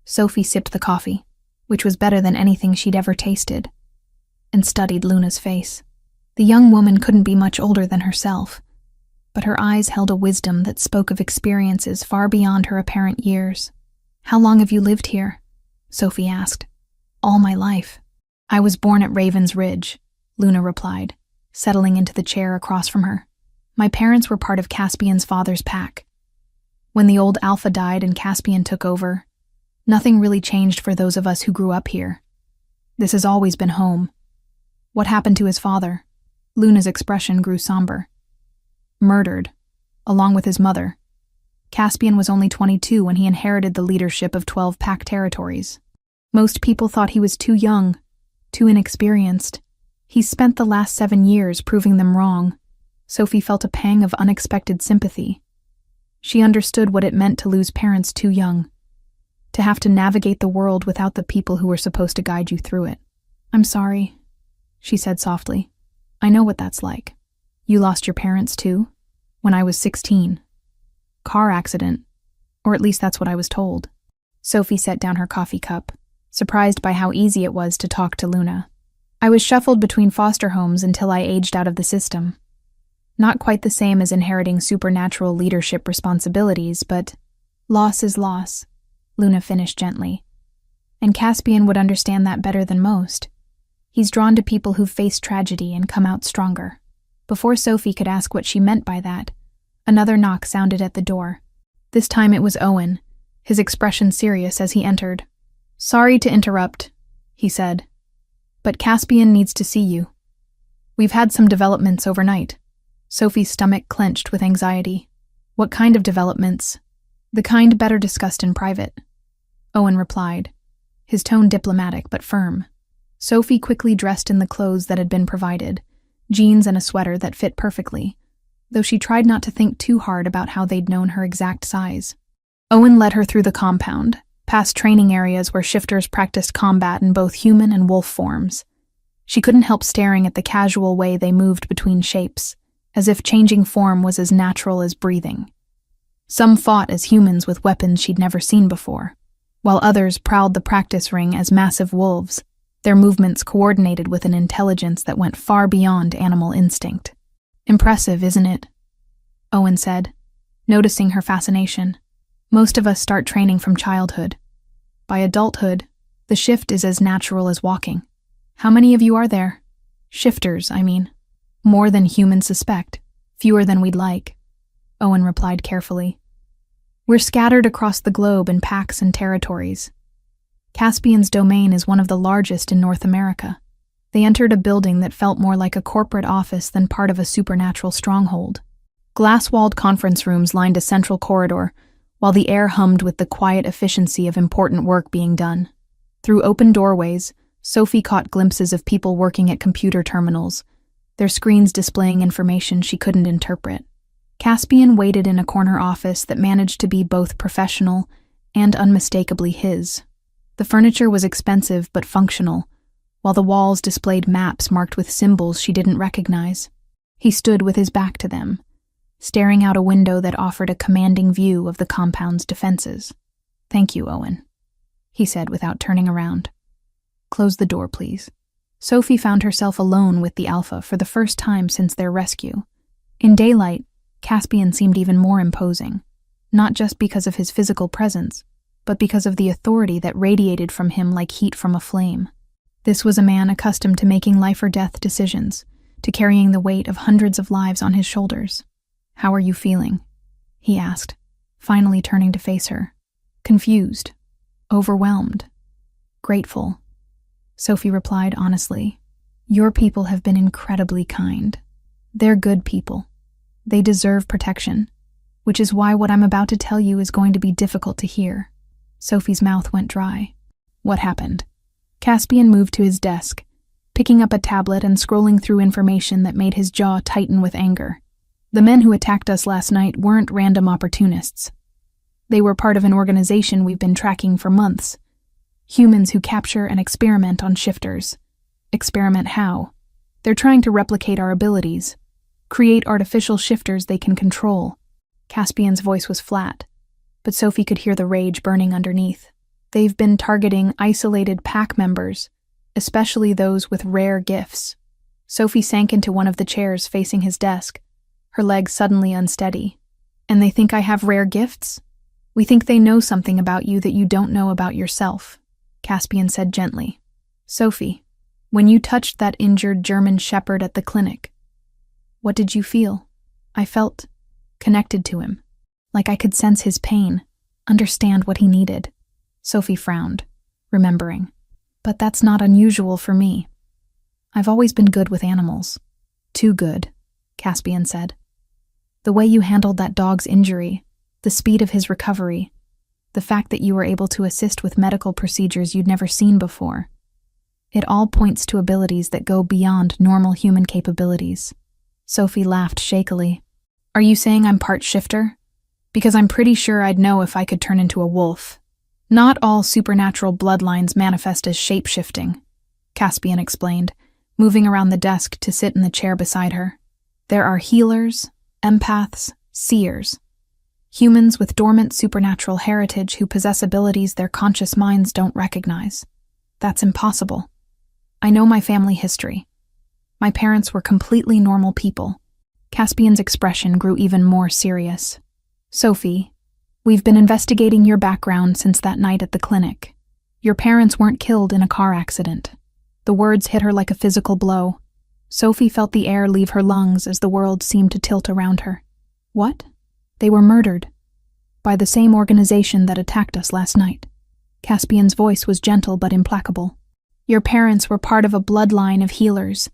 Sophie sipped the coffee, which was better than anything she'd ever tasted, and studied Luna's face. The young woman couldn't be much older than herself, but her eyes held a wisdom that spoke of experiences far beyond her apparent years. "How long have you lived here?" Sophie asked. "All my life. I was born at Raven's Ridge," Luna replied, settling into the chair across from her. "My parents were part of Caspian's father's pack. When the old Alpha died and Caspian took over, nothing really changed for those of us who grew up here. This has always been home." "What happened to his father?" Luna's expression grew somber. "Murdered, along with his mother. Caspian was only 22 when he inherited the leadership of 12 pack territories. Most people thought he was too young, too inexperienced. He's spent the last 7 years proving them wrong." Sophie felt a pang of unexpected sympathy. She understood what it meant to lose parents too young, to have to navigate the world without the people who were supposed to guide you through it. "I'm sorry," she said softly. "I know what that's like. You lost your parents too?" "When I was 16. Car accident, or at least that's what I was told." Sophie set down her coffee cup, surprised by how easy it was to talk to Luna. "I was shuffled between foster homes until I aged out of the system. Not quite the same as inheriting supernatural leadership responsibilities, but loss is loss," Luna finished gently. "And Caspian would understand that better than most. He's drawn to people who've faced tragedy and come out stronger." Before Sophie could ask what she meant by that, another knock sounded at the door. This time it was Owen, his expression serious as he entered. "Sorry to interrupt," he said, "but Caspian needs to see you. We've had some developments overnight." Sophie's stomach clenched with anxiety. "What kind of developments?" "The kind better discussed in private," Owen replied, his tone diplomatic but firm. Sophie quickly dressed in the clothes that had been provided, jeans and a sweater that fit perfectly, though she tried not to think too hard about how they'd known her exact size. Owen led her through the compound, past training areas where shifters practiced combat in both human and wolf forms. She couldn't help staring at the casual way they moved between shapes, as if changing form was as natural as breathing. Some fought as humans with weapons she'd never seen before, while others prowled the practice ring as massive wolves, their movements coordinated with an intelligence that went far beyond animal instinct. "Impressive, isn't it?" Owen said, noticing her fascination. "Most of us start training from childhood. By adulthood, the shift is as natural as walking. How many of you are there? Shifters, I mean." "More than humans suspect, fewer than we'd like," Owen replied carefully. "We're scattered across the globe in packs and territories. Caspian's domain is one of the largest in North America. They entered a building that felt more like a corporate office than part of a supernatural stronghold. Glass-walled conference rooms lined a central corridor, while the air hummed with the quiet efficiency of important work being done. Through open doorways, Sophie caught glimpses of people working at computer terminals, their screens displaying information she couldn't interpret. Caspian waited in a corner office that managed to be both professional and unmistakably his. The furniture was expensive but functional, while the walls displayed maps marked with symbols she didn't recognize. He stood with his back to them, staring out a window that offered a commanding view of the compound's defenses. "Thank you, Owen," he said without turning around. "Close the door, please." Sophie found herself alone with the Alpha for the first time since their rescue. In daylight, Caspian seemed even more imposing, not just because of his physical presence, but because of the authority that radiated from him like heat from a flame. This was a man accustomed to making life-or-death decisions, to carrying the weight of hundreds of lives on his shoulders. "How are you feeling?" he asked, finally turning to face her. "Confused, overwhelmed, grateful," Sophie replied honestly. "Your people have been incredibly kind. They're good people. They deserve protection, which is why what I'm about to tell you is going to be difficult to hear." Sophie's mouth went dry. "What happened?" Caspian moved to his desk, picking up a tablet and scrolling through information that made his jaw tighten with anger. "The men who attacked us last night weren't random opportunists. They were part of an organization we've been tracking for months. Humans who capture and experiment on shifters. Experiment how? They're trying to replicate our abilities, create artificial shifters they can control." Caspian's voice was flat, but Sophie could hear the rage burning underneath. They've been targeting isolated pack members, especially those with rare gifts. Sophie sank into one of the chairs facing his desk, her legs suddenly unsteady. And they think I have rare gifts? We think they know something about you that you don't know about yourself, Caspian said gently. Sophie, when you touched that injured German shepherd at the clinic, what did you feel? I felt connected to him, like I could sense his pain, understand what he needed. Sophie frowned, remembering. But that's not unusual for me. I've always been good with animals. Too good, Caspian said. The way you handled that dog's injury, the speed of his recovery, the fact that you were able to assist with medical procedures you'd never seen before. It all points to abilities that go beyond normal human capabilities. Sophie laughed shakily. Are you saying I'm part shifter? Because I'm pretty sure I'd know if I could turn into a wolf. Not all supernatural bloodlines manifest as shape-shifting, Caspian explained, moving around the desk to sit in the chair beside her. There are healers, empaths, seers. Humans with dormant supernatural heritage who possess abilities their conscious minds don't recognize. That's impossible. I know my family history. My parents were completely normal people. Caspian's expression grew even more serious. Sophie, we've been investigating your background since that night at the clinic. Your parents weren't killed in a car accident. The words hit her like a physical blow. Sophie felt the air leave her lungs as the world seemed to tilt around her. What? They were murdered. By the same organization that attacked us last night. Caspian's voice was gentle but implacable. Your parents were part of a bloodline of healers.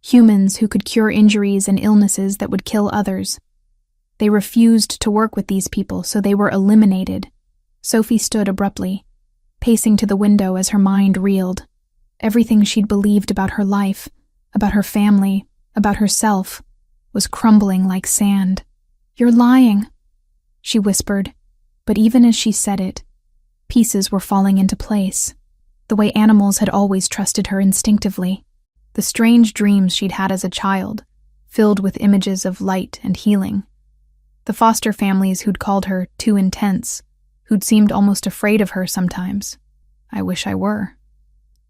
Humans who could cure injuries and illnesses that would kill others. They refused to work with these people, so they were eliminated. Sophie stood abruptly, pacing to the window as her mind reeled. Everything she'd believed about her life, about her family, about herself, was crumbling like sand. You're lying, she whispered, but even as she said it, pieces were falling into place, the way animals had always trusted her instinctively. The strange dreams she'd had as a child, filled with images of light and healing. The foster families who'd called her too intense, who'd seemed almost afraid of her sometimes. I wish I were,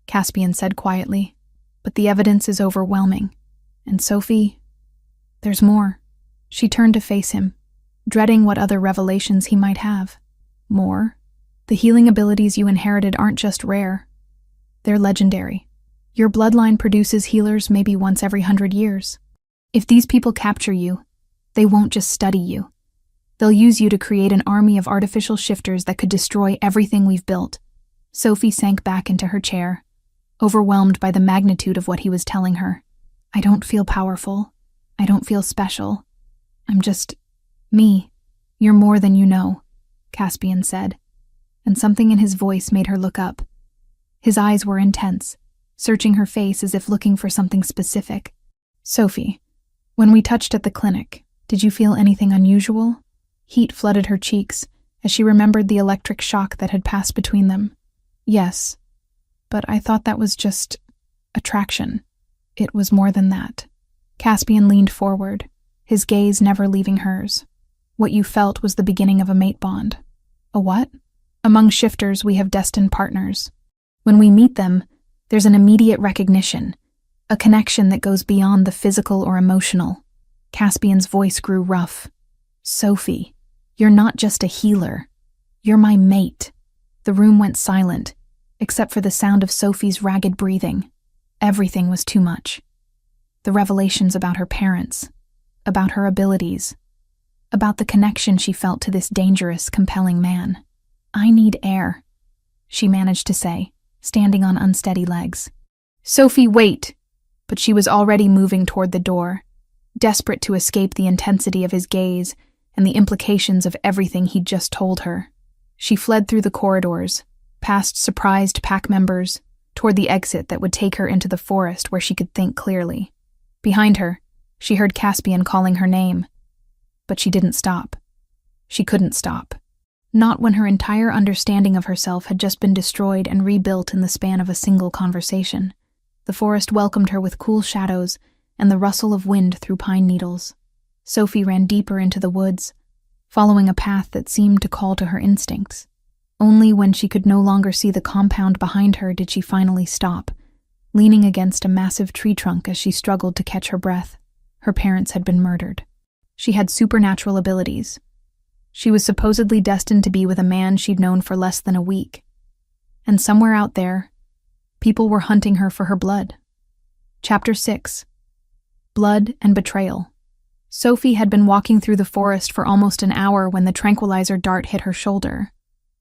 Caspian said quietly, but the evidence is overwhelming. And Sophie, there's more. She turned to face him, dreading what other revelations he might have. More? The healing abilities you inherited aren't just rare. They're legendary. Your bloodline produces healers maybe once every 100 years. If these people capture you, they won't just study you. They'll use you to create an army of artificial shifters that could destroy everything we've built. Sophie sank back into her chair, overwhelmed by the magnitude of what he was telling her. I don't feel powerful. I don't feel special. I'm just me. You're more than you know, Caspian said, and something in his voice made her look up. His eyes were intense, searching her face as if looking for something specific. Sophie, when we touched at the clinic, did you feel anything unusual? Heat flooded her cheeks as she remembered the electric shock that had passed between them. Yes, but I thought that was just attraction. It was more than that. Caspian leaned forward, his gaze never leaving hers. What you felt was the beginning of a mate bond. A what? Among shifters, we have destined partners. When we meet them, there's an immediate recognition, a connection that goes beyond the physical or emotional. Caspian's voice grew rough. Sophie, you're not just a healer. You're my mate. The room went silent, except for the sound of Sophie's ragged breathing. Everything was too much. The revelations about her parents, about her abilities, about the connection she felt to this dangerous, compelling man. I need air, she managed to say, standing on unsteady legs. Sophie, wait! But she was already moving toward the door, desperate to escape the intensity of his gaze and the implications of everything he'd just told her. She fled through the corridors, past surprised pack members, toward the exit that would take her into the forest where she could think clearly. Behind her, she heard Caspian calling her name. But she didn't stop. She couldn't stop. Not when her entire understanding of herself had just been destroyed and rebuilt in the span of a single conversation. The forest welcomed her with cool shadows and the rustle of wind through pine needles. Sophie ran deeper into the woods, following a path that seemed to call to her instincts. Only when she could no longer see the compound behind her did she finally stop, leaning against a massive tree trunk as she struggled to catch her breath. Her parents had been murdered. She had supernatural abilities. She was supposedly destined to be with a man she'd known for less than a week. And somewhere out there, people were hunting her for her blood. Chapter 6. Blood and Betrayal. Sophie had been walking through the forest for almost an hour when the tranquilizer dart hit her shoulder.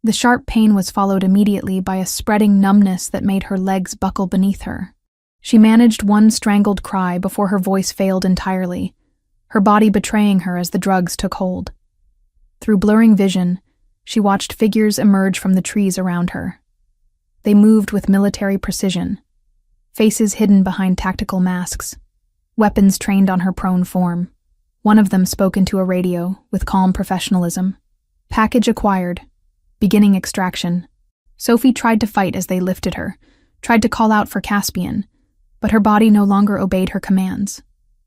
The sharp pain was followed immediately by a spreading numbness that made her legs buckle beneath her. She managed one strangled cry before her voice failed entirely, her body betraying her as the drugs took hold. Through blurring vision, she watched figures emerge from the trees around her. They moved with military precision, faces hidden behind tactical masks, weapons trained on her prone form. One of them spoke into a radio with calm professionalism. Package acquired. Beginning extraction. Sophie tried to fight as they lifted her, tried to call out for Caspian, but her body no longer obeyed her commands.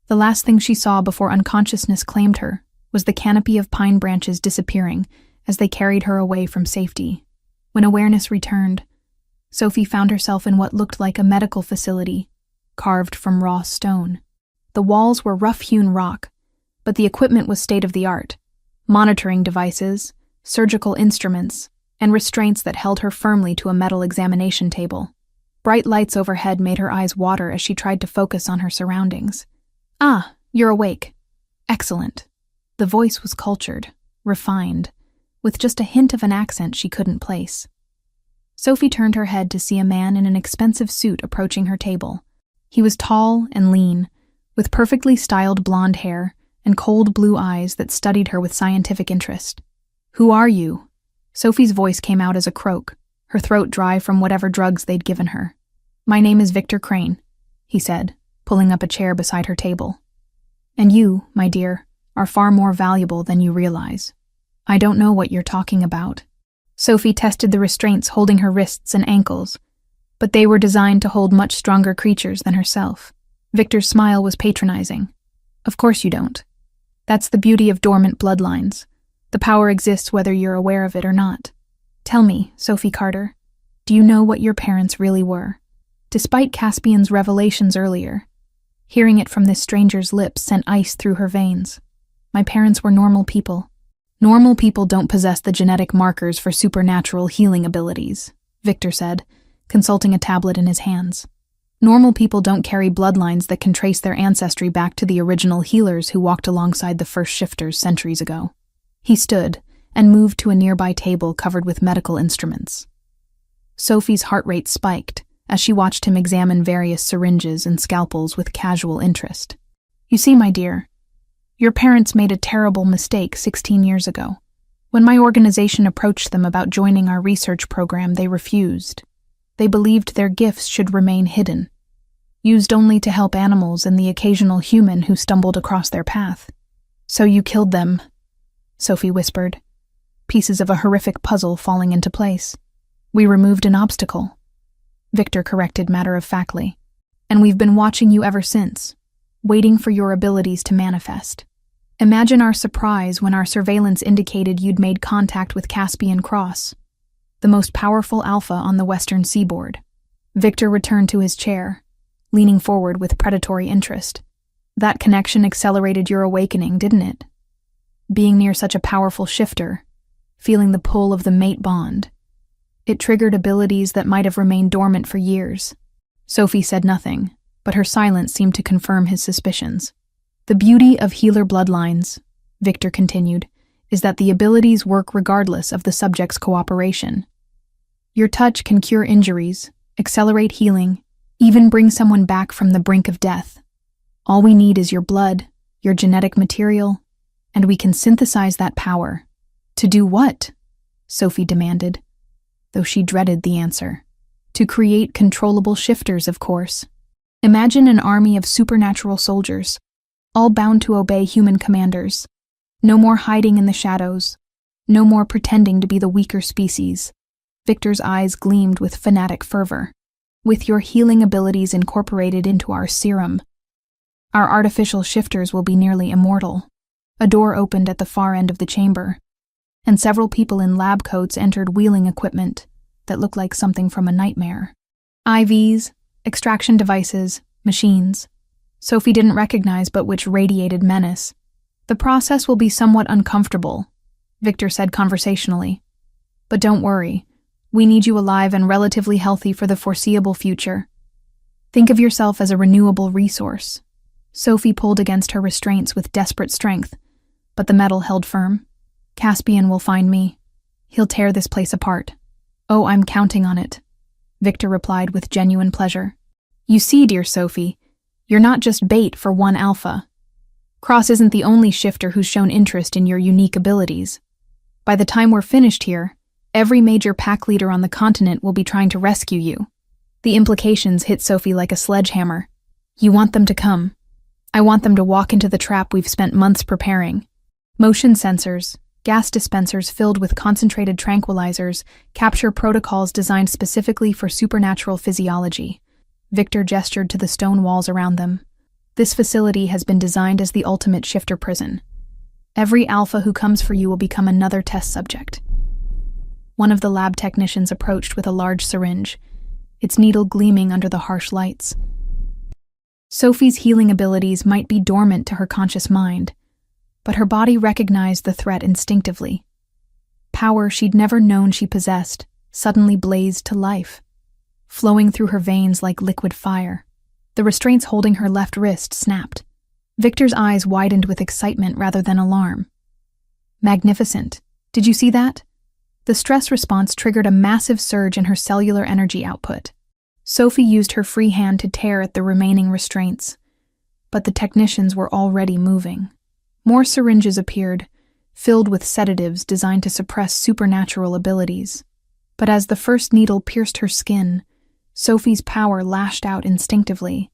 The last thing she saw before unconsciousness claimed her was the canopy of pine branches disappearing as they carried her away from safety. When awareness returned, Sophie found herself in what looked like a medical facility, carved from raw stone. The walls were rough-hewn rock, but the equipment was state-of-the-art. Monitoring devices, surgical instruments, and restraints that held her firmly to a metal examination table. Bright lights overhead made her eyes water as she tried to focus on her surroundings. "Ah, you're awake. Excellent." The voice was cultured, refined, with just a hint of an accent she couldn't place. Sophie turned her head to see a man in an expensive suit approaching her table. He was tall and lean, with perfectly styled blonde hair and cold blue eyes that studied her with scientific interest. "Who are you?" Sophie's voice came out as a croak, her throat dry from whatever drugs they'd given her. "My name is Victor Crane," he said, pulling up a chair beside her table. "And you, my dear, are far more valuable than you realize." "I don't know what you're talking about." Sophie tested the restraints holding her wrists and ankles, but they were designed to hold much stronger creatures than herself. Victor's smile was patronizing. "Of course you don't. That's the beauty of dormant bloodlines. The power exists whether you're aware of it or not. Tell me, Sophie Carter, do you know what your parents really were?" Despite Caspian's revelations earlier, hearing it from this stranger's lips sent ice through her veins. "My parents were normal people." "Normal people don't possess the genetic markers for supernatural healing abilities," Victor said, consulting a tablet in his hands. "Normal people don't carry bloodlines that can trace their ancestry back to the original healers who walked alongside the first shifters centuries ago." He stood and moved to a nearby table covered with medical instruments. Sophie's heart rate spiked as she watched him examine various syringes and scalpels with casual interest. "You see, my dear, your parents made a terrible mistake 16 years ago. When my organization approached them about joining our research program, they refused. They believed their gifts should remain hidden, used only to help animals and the occasional human who stumbled across their path. So you killed them," Sophie whispered, pieces of a horrific puzzle falling into place. "We removed an obstacle," Victor corrected matter-of-factly, "and we've been watching you ever since, waiting for your abilities to manifest. Imagine our surprise when our surveillance indicated you'd made contact with Caspian Cross, the most powerful alpha on the western seaboard." Victor returned to his chair, leaning forward with predatory interest. "That connection accelerated your awakening, didn't it? Being near such a powerful shifter, feeling the pull of the mate bond. It triggered abilities that might have remained dormant for years." Sophie said nothing, but her silence seemed to confirm his suspicions. "The beauty of healer bloodlines," Victor continued, "is that the abilities work regardless of the subject's cooperation. Your touch can cure injuries, accelerate healing, even bring someone back from the brink of death. All we need is your blood, your genetic material, and we can synthesize that power." "To do what?" Sophie demanded, though she dreaded the answer. "To create controllable shifters, of course. Imagine an army of supernatural soldiers, all bound to obey human commanders. No more hiding in the shadows, no more pretending to be the weaker species." Victor's eyes gleamed with fanatic fervor. "With your healing abilities incorporated into our serum, our artificial shifters will be nearly immortal. A door opened at the far end of the chamber, and several people in lab coats entered wheeling equipment that looked like something from a nightmare. IVs, extraction devices, machines. Sophie didn't recognize but which radiated menace. "The process will be somewhat uncomfortable," Victor said conversationally. "But don't worry, we need you alive and relatively healthy for the foreseeable future. Think of yourself as a renewable resource." Sophie pulled against her restraints with desperate strength, but the metal held firm. "Caspian will find me. He'll tear this place apart." "Oh, I'm counting on it," Victor replied with genuine pleasure. "You see, dear Sophie, you're not just bait for one alpha. Cross isn't the only shifter who's shown interest in your unique abilities. By the time we're finished here, every major pack leader on the continent will be trying to rescue you." The implications hit Sophie like a sledgehammer. "You want them to come. I want them to walk into the trap we've spent months preparing. Motion sensors, gas dispensers filled with concentrated tranquilizers, capture protocols designed specifically for supernatural physiology." Victor gestured to the stone walls around them. "This facility has been designed as the ultimate shifter prison. Every alpha who comes for you will become another test subject." One of the lab technicians approached with a large syringe, its needle gleaming under the harsh lights. Sophie's healing abilities might be dormant to her conscious mind, but her body recognized the threat instinctively. Power she'd never known she possessed suddenly blazed to life, flowing through her veins like liquid fire. The restraints holding her left wrist snapped. Victor's eyes widened with excitement rather than alarm. "Magnificent. Did you see that?" The stress response triggered a massive surge in her cellular energy output. Sophie used her free hand to tear at the remaining restraints, but the technicians were already moving. More syringes appeared, filled with sedatives designed to suppress supernatural abilities. But as the first needle pierced her skin, Sophie's power lashed out instinctively.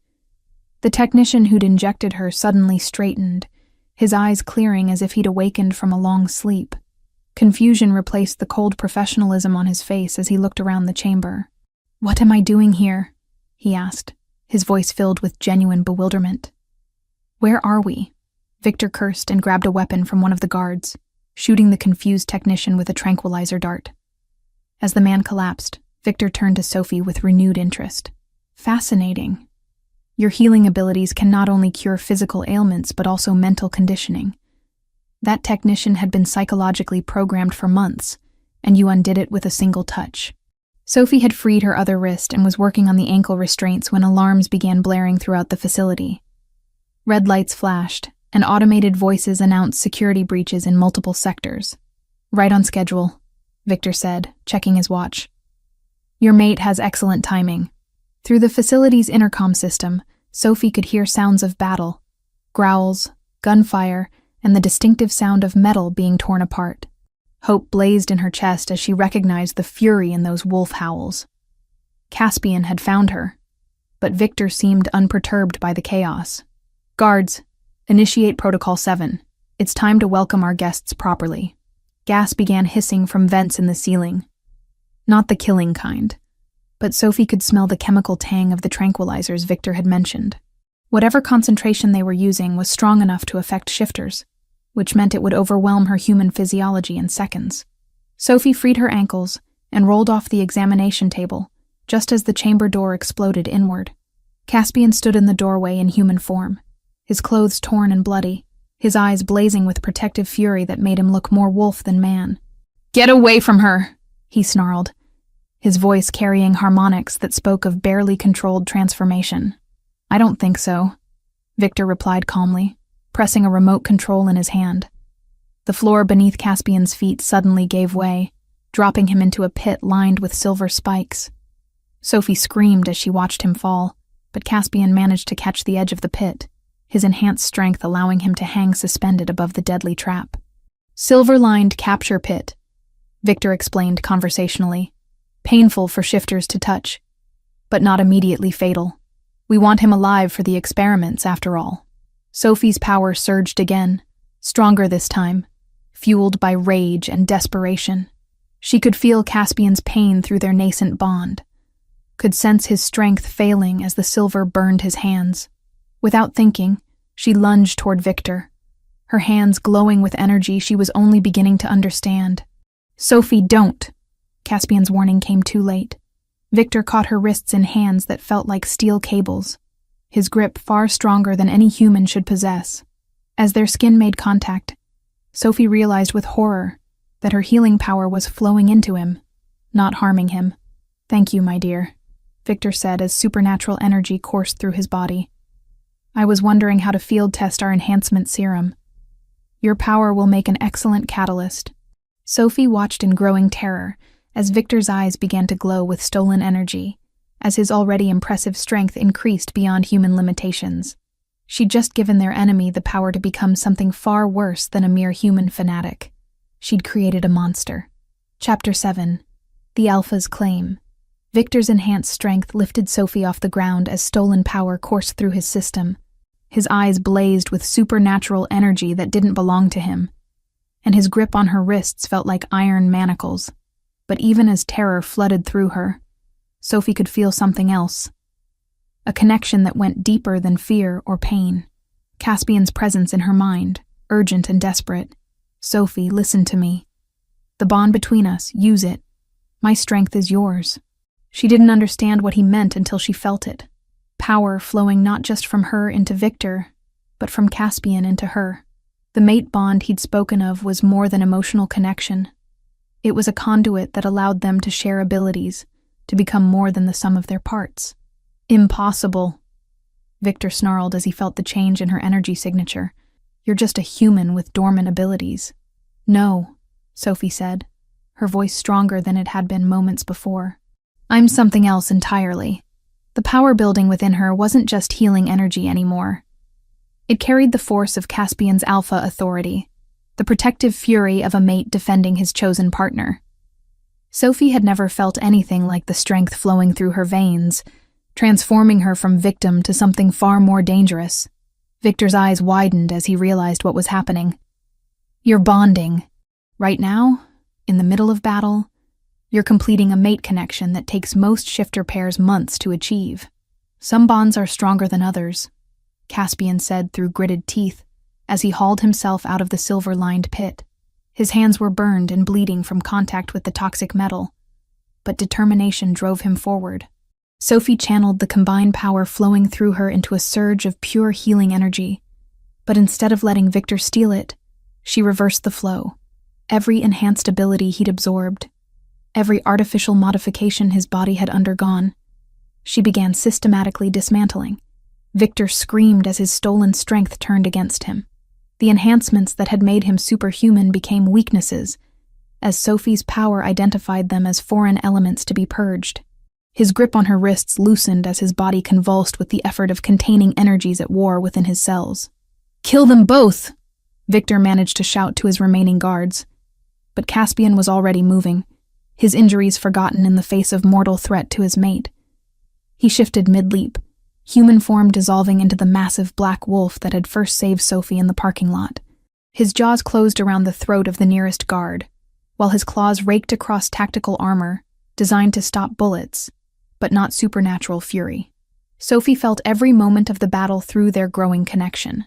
The technician who'd injected her suddenly straightened, his eyes clearing as if he'd awakened from a long sleep. Confusion replaced the cold professionalism on his face as he looked around the chamber. "What am I doing here?" he asked, his voice filled with genuine bewilderment. "Where are we?" Victor cursed and grabbed a weapon from one of the guards, shooting the confused technician with a tranquilizer dart. As the man collapsed, Victor turned to Sophie with renewed interest. "Fascinating. Your healing abilities can not only cure physical ailments but also mental conditioning. That technician had been psychologically programmed for months, and you undid it with a single touch." Sophie had freed her other wrist and was working on the ankle restraints when alarms began blaring throughout the facility. Red lights flashed, and automated voices announced security breaches in multiple sectors. "Right on schedule," Victor said, checking his watch. "Your mate has excellent timing." Through the facility's intercom system, Sophie could hear sounds of battle, growls, gunfire, and the distinctive sound of metal being torn apart. Hope blazed in her chest as she recognized the fury in those wolf howls. Caspian had found her, but Victor seemed unperturbed by the chaos. "Guards, initiate Protocol 7. It's time to welcome our guests properly." Gas began hissing from vents in the ceiling. Not the killing kind, but Sophie could smell the chemical tang of the tranquilizers Victor had mentioned. Whatever concentration they were using was strong enough to affect shifters, which meant it would overwhelm her human physiology in seconds. Sophie freed her ankles and rolled off the examination table, just as the chamber door exploded inward. Caspian stood in the doorway in human form, his clothes torn and bloody, his eyes blazing with protective fury that made him look more wolf than man. "Get away from her!" he snarled, his voice carrying harmonics that spoke of barely controlled transformation. "I don't think so," Victor replied calmly, pressing a remote control in his hand. The floor beneath Caspian's feet suddenly gave way, dropping him into a pit lined with silver spikes. Sophie screamed as she watched him fall, but Caspian managed to catch the edge of the pit, his enhanced strength allowing him to hang suspended above the deadly trap. "Silver-lined capture pit," Victor explained conversationally. "Painful for shifters to touch, but not immediately fatal. We want him alive for the experiments, after all." Sophie's power surged again, stronger this time, fueled by rage and desperation. She could feel Caspian's pain through their nascent bond, could sense his strength failing as the silver burned his hands. Without thinking, she lunged toward Victor, her hands glowing with energy she was only beginning to understand. "Sophie, don't!" Caspian's warning came too late. Victor caught her wrists in hands that felt like steel cables, his grip far stronger than any human should possess. As their skin made contact, Sophie realized with horror that her healing power was flowing into him, not harming him. "Thank you, my dear," Victor said as supernatural energy coursed through his body. "I was wondering how to field test our enhancement serum. Your power will make an excellent catalyst." Sophie watched in growing terror as Victor's eyes began to glow with stolen energy, as his already impressive strength increased beyond human limitations. She'd just given their enemy the power to become something far worse than a mere human fanatic. She'd created a monster. Chapter 7. The Alpha's Claim. Victor's enhanced strength lifted Sophie off the ground as stolen power coursed through his system. His eyes blazed with supernatural energy that didn't belong to him, and his grip on her wrists felt like iron manacles. But even as terror flooded through her, Sophie could feel something else. A connection that went deeper than fear or pain. Caspian's presence in her mind, urgent and desperate. "Sophie, listen to me. The bond between us, use it. My strength is yours." She didn't understand what he meant until she felt it. Power flowing not just from her into Victor, but from Caspian into her. The mate bond he'd spoken of was more than emotional connection. It was a conduit that allowed them to share abilities, to become more than the sum of their parts. "Impossible," Victor snarled as he felt the change in her energy signature. "You're just a human with dormant abilities." "No," Sophie said, her voice stronger than it had been moments before. "I'm something else entirely." The power building within her wasn't just healing energy anymore. It carried the force of Caspian's alpha authority, the protective fury of a mate defending his chosen partner. Sophie had never felt anything like the strength flowing through her veins, transforming her from victim to something far more dangerous. Victor's eyes widened as he realized what was happening. "You're bonding. Right now, in the middle of battle, you're completing a mate connection that takes most shifter pairs months to achieve. Some bonds are stronger than others," Caspian said through gritted teeth as he hauled himself out of the silver-lined pit. His hands were burned and bleeding from contact with the toxic metal, but determination drove him forward. Sophie channeled the combined power flowing through her into a surge of pure healing energy, but instead of letting Victor steal it, she reversed the flow. Every enhanced ability he'd absorbed, every artificial modification his body had undergone, she began systematically dismantling. Victor screamed as his stolen strength turned against him. The enhancements that had made him superhuman became weaknesses, as Sophie's power identified them as foreign elements to be purged. His grip on her wrists loosened as his body convulsed with the effort of containing energies at war within his cells. "Kill them both!" Victor managed to shout to his remaining guards. But Caspian was already moving, his injuries forgotten in the face of mortal threat to his mate. He shifted mid-leap, human form dissolving into the massive black wolf that had first saved Sophie in the parking lot. His jaws closed around the throat of the nearest guard, while his claws raked across tactical armor, designed to stop bullets, but not supernatural fury. Sophie felt every moment of the battle through their growing connection.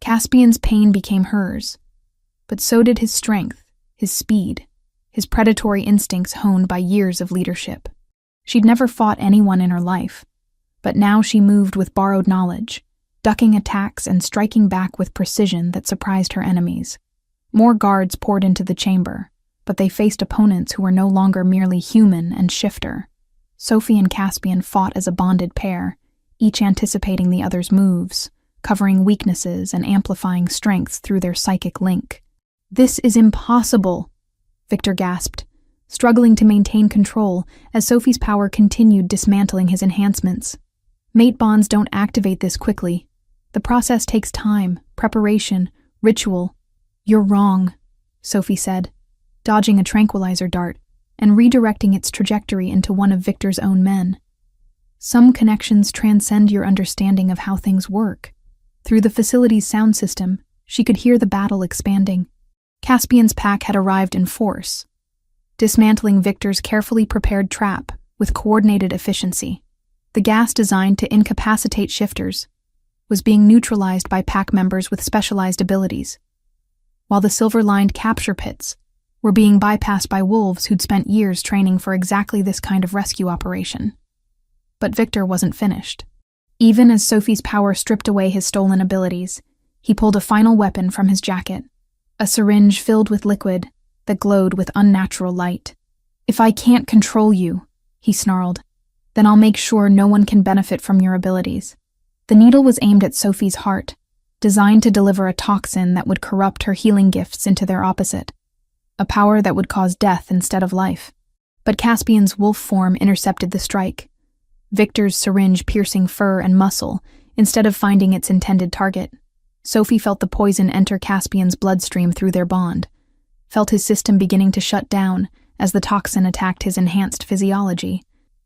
Caspian's pain became hers, but so did his strength, his speed, his predatory instincts honed by years of leadership. She'd never fought anyone in her life, but now she moved with borrowed knowledge, ducking attacks and striking back with precision that surprised her enemies. More guards poured into the chamber, but they faced opponents who were no longer merely human and shifter. Sophie and Caspian fought as a bonded pair, each anticipating the other's moves, covering weaknesses and amplifying strengths through their psychic link. "This is impossible," Victor gasped, struggling to maintain control as Sophie's power continued dismantling his enhancements. Mate bonds don't activate this quickly. The process takes time, preparation, ritual. "You're wrong," Sophie said, dodging a tranquilizer dart and redirecting its trajectory into one of Victor's own men. "Some connections transcend your understanding of how things work." Through the facility's sound system, she could hear the battle expanding. Caspian's pack had arrived in force, dismantling Victor's carefully prepared trap with coordinated efficiency. The gas designed to incapacitate shifters was being neutralized by pack members with specialized abilities, while the silver-lined capture pits were being bypassed by wolves who'd spent years training for exactly this kind of rescue operation. But Victor wasn't finished. Even as Sophie's power stripped away his stolen abilities, he pulled a final weapon from his jacket, a syringe filled with liquid that glowed with unnatural light. "If I can't control you," he snarled, "then I'll make sure no one can benefit from your abilities." The needle was aimed at Sophie's heart, designed to deliver a toxin that would corrupt her healing gifts into their opposite, a power that would cause death instead of life. But Caspian's wolf form intercepted the strike, Victor's syringe piercing fur and muscle instead of finding its intended target. Sophie felt the poison enter Caspian's bloodstream through their bond, felt his system beginning to shut down as the toxin attacked his enhanced physiology.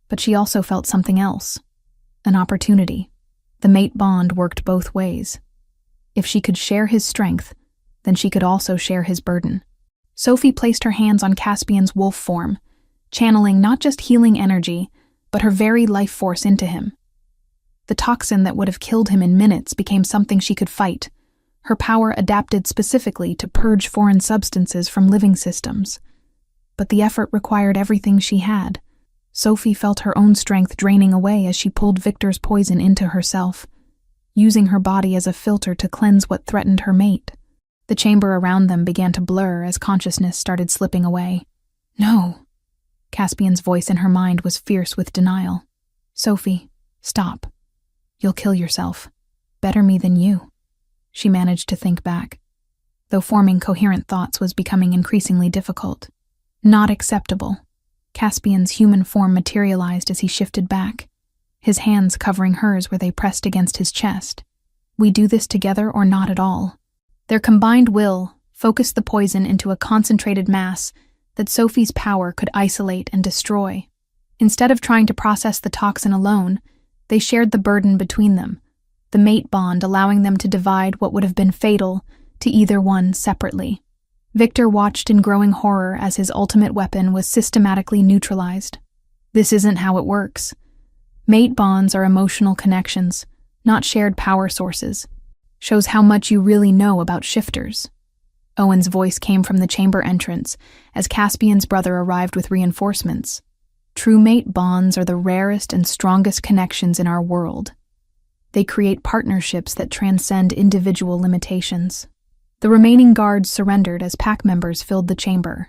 But she also felt something else, an opportunity. The mate bond worked both ways. If she could share his strength, then she could also share his burden. Sophie placed her hands on Caspian's wolf form, channeling not just healing energy, but her very life force into him. The toxin that would have killed him in minutes became something she could fight, her power adapted specifically to purge foreign substances from living systems. But the effort required everything she had. Sophie felt her own strength draining away as she pulled Victor's poison into herself, using her body as a filter to cleanse what threatened her mate. The chamber around them began to blur as consciousness started slipping away. "No." Caspian's voice in her mind was fierce with denial. "Sophie, stop. You'll kill yourself. Better me than you." She managed to think back, though forming coherent thoughts was becoming increasingly difficult. Not acceptable. Caspian's human form materialized as he shifted back, his hands covering hers where they pressed against his chest. "We do this together or not at all." Their combined will focused the poison into a concentrated mass that Sophie's power could isolate and destroy. Instead of trying to process the toxin alone, they shared the burden between them, the mate bond allowing them to divide what would have been fatal to either one separately. Victor watched in growing horror as his ultimate weapon was systematically neutralized. This isn't how it works. Mate bonds are emotional connections, not shared power sources. Shows how much you really know about shifters. Owen's voice came from the chamber entrance as Caspian's brother arrived with reinforcements. True mate bonds are the rarest and strongest connections in our world. They create partnerships that transcend individual limitations. The remaining guards surrendered as pack members filled the chamber,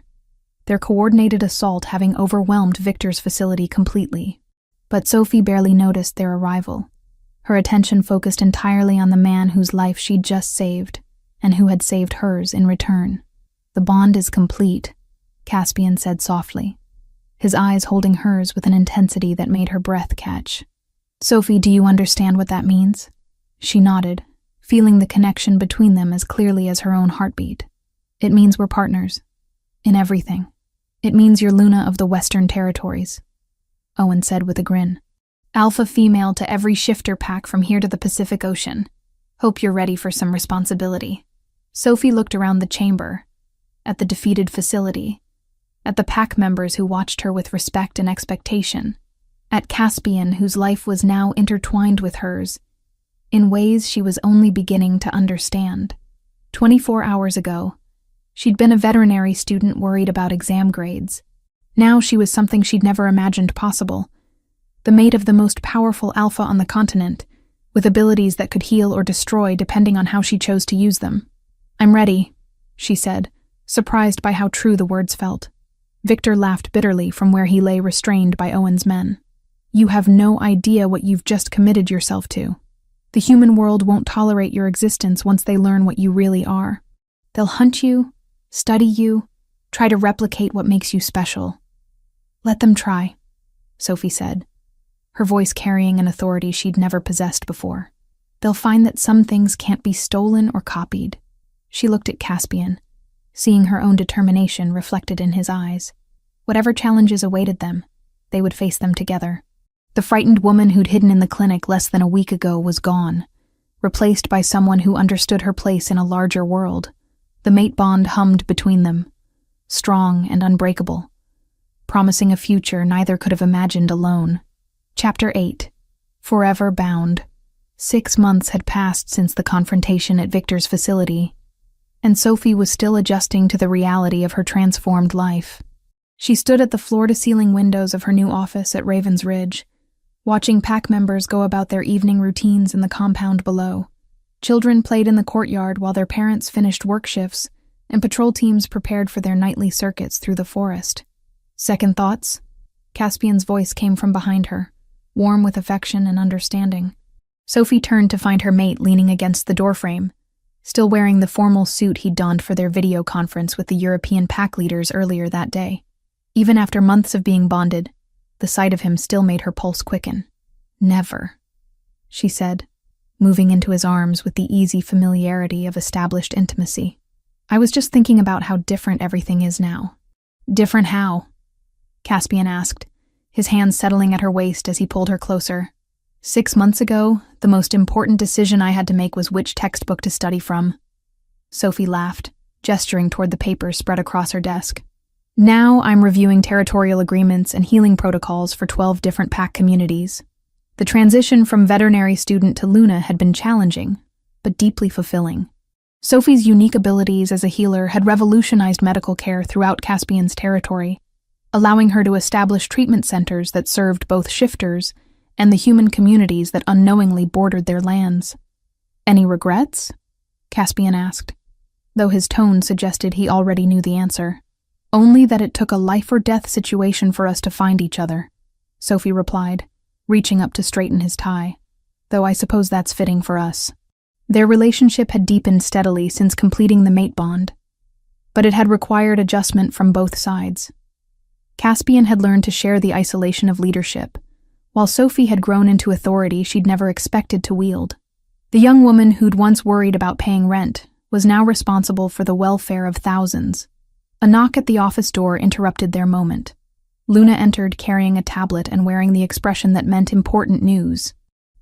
their coordinated assault having overwhelmed Victor's facility completely. But Sophie barely noticed their arrival. Her attention focused entirely on the man whose life she'd just saved, and who had saved hers in return. "The bond is complete," Caspian said softly, his eyes holding hers with an intensity that made her breath catch. "Sophie, do you understand what that means?" She nodded, feeling the connection between them as clearly as her own heartbeat. "It means we're partners. In everything. It means you're Luna of the Western Territories," Owen said with a grin. "Alpha female to every shifter pack from here to the Pacific Ocean. Hope you're ready for some responsibility." Sophie looked around the chamber, at the defeated facility, at the pack members who watched her with respect and expectation, at Caspian whose life was now intertwined with hers, in ways she was only beginning to understand. 24 hours ago, she'd been a veterinary student worried about exam grades. Now she was something she'd never imagined possible, the mate of the most powerful alpha on the continent, with abilities that could heal or destroy depending on how she chose to use them. "I'm ready," she said, surprised by how true the words felt. Victor laughed bitterly from where he lay restrained by Owen's men. "You have no idea what you've just committed yourself to. The human world won't tolerate your existence once they learn what you really are. They'll hunt you, study you, try to replicate what makes you special." "Let them try," Sophie said, her voice carrying an authority she'd never possessed before. "They'll find that some things can't be stolen or copied." She looked at Caspian, seeing her own determination reflected in his eyes. Whatever challenges awaited them, they would face them together. The frightened woman who'd hidden in the clinic less than a week ago was gone, replaced by someone who understood her place in a larger world. The mate bond hummed between them, strong and unbreakable, promising a future neither could have imagined alone. Chapter 8. Forever Bound. 6 months had passed since the confrontation at Victor's facility, and Sophie was still adjusting to the reality of her transformed life. She stood at the floor-to-ceiling windows of her new office at Ravens Ridge, watching pack members go about their evening routines in the compound below. Children played in the courtyard while their parents finished work shifts, and patrol teams prepared for their nightly circuits through the forest. "Second thoughts?" Caspian's voice came from behind her, warm with affection and understanding. Sophie turned to find her mate leaning against the doorframe, still wearing the formal suit he'd donned for their video conference with the European pack leaders earlier that day. Even after months of being bonded, the sight of him still made her pulse quicken. "Never," she said, moving into his arms with the easy familiarity of established intimacy. "I was just thinking about how different everything is now." "Different how?" Caspian asked, his hands settling at her waist as he pulled her closer. 6 months ago, the most important decision I had to make was which textbook to study from." Sophie laughed, gesturing toward the papers spread across her desk. "Now I'm reviewing territorial agreements and healing protocols for 12 different pack communities. The transition from veterinary student to Luna had been challenging, but deeply fulfilling. Sophie's unique abilities as a healer had revolutionized medical care throughout Caspian's territory, allowing her to establish treatment centers that served both shifters and the human communities that unknowingly bordered their lands. "Any regrets?" Caspian asked, though his tone suggested he already knew the answer. "Only that it took a life-or-death situation for us to find each other," Sophie replied, reaching up to straighten his tie, "though I suppose that's fitting for us." Their relationship had deepened steadily since completing the mate bond, but it had required adjustment from both sides. Caspian had learned to share the isolation of leadership, while Sophie had grown into authority she'd never expected to wield. The young woman who'd once worried about paying rent was now responsible for the welfare of thousands. A knock at the office door interrupted their moment. Luna entered carrying a tablet and wearing the expression that meant important news.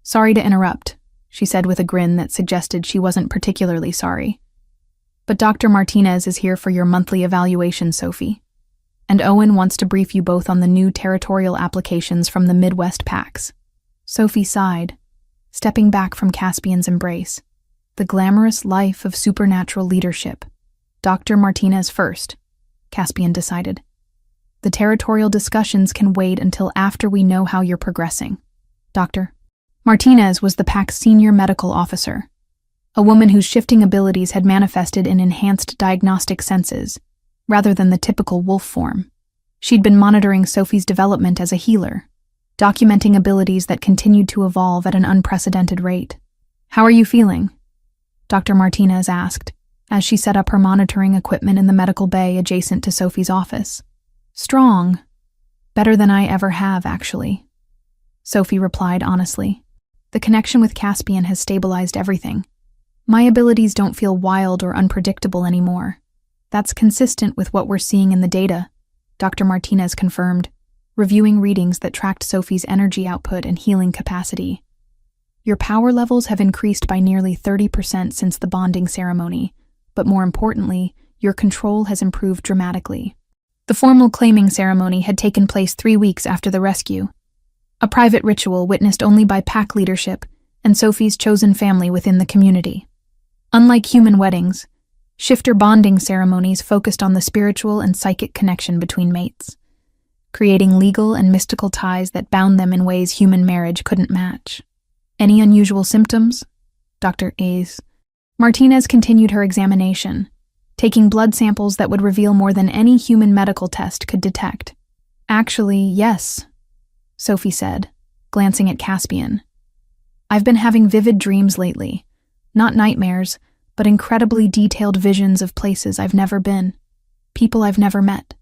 "Sorry to interrupt," she said with a grin that suggested she wasn't particularly sorry. "But Dr. Martinez is here for your monthly evaluation, Sophie. And Owen wants to brief you both on the new territorial applications from the Midwest packs." Sophie sighed, stepping back from Caspian's embrace. The glamorous life of supernatural leadership. Dr. Martinez first, Caspian decided. "The territorial discussions can wait until after we know how you're progressing." Dr. Martinez was the pack's senior medical officer, a woman whose shifting abilities had manifested in enhanced diagnostic senses, rather than the typical wolf form. She'd been monitoring Sophie's development as a healer, documenting abilities that continued to evolve at an unprecedented rate. "How are you feeling?" Dr. Martinez asked, as she set up her monitoring equipment in the medical bay adjacent to Sophie's office. "Strong. Better than I ever have, actually," Sophie replied honestly. "The connection with Caspian has stabilized everything. My abilities don't feel wild or unpredictable anymore. That's consistent with what we're seeing in the data," Dr. Martinez confirmed, reviewing readings that tracked Sophie's energy output and healing capacity. "Your power levels have increased by nearly 30% since the bonding ceremony, but more importantly, your control has improved dramatically." The formal claiming ceremony had taken place 3 weeks after the rescue, a private ritual witnessed only by pack leadership and Sophie's chosen family within the community. Unlike human weddings, shifter bonding ceremonies focused on the spiritual and psychic connection between mates, creating legal and mystical ties that bound them in ways human marriage couldn't match. "Any unusual symptoms?" Dr. A's. Martinez continued her examination, taking blood samples that would reveal more than any human medical test could detect. "Actually, yes," Sophie said, glancing at Caspian. "I've been having vivid dreams lately. Not nightmares, but incredibly detailed visions of places I've never been, people I've never met.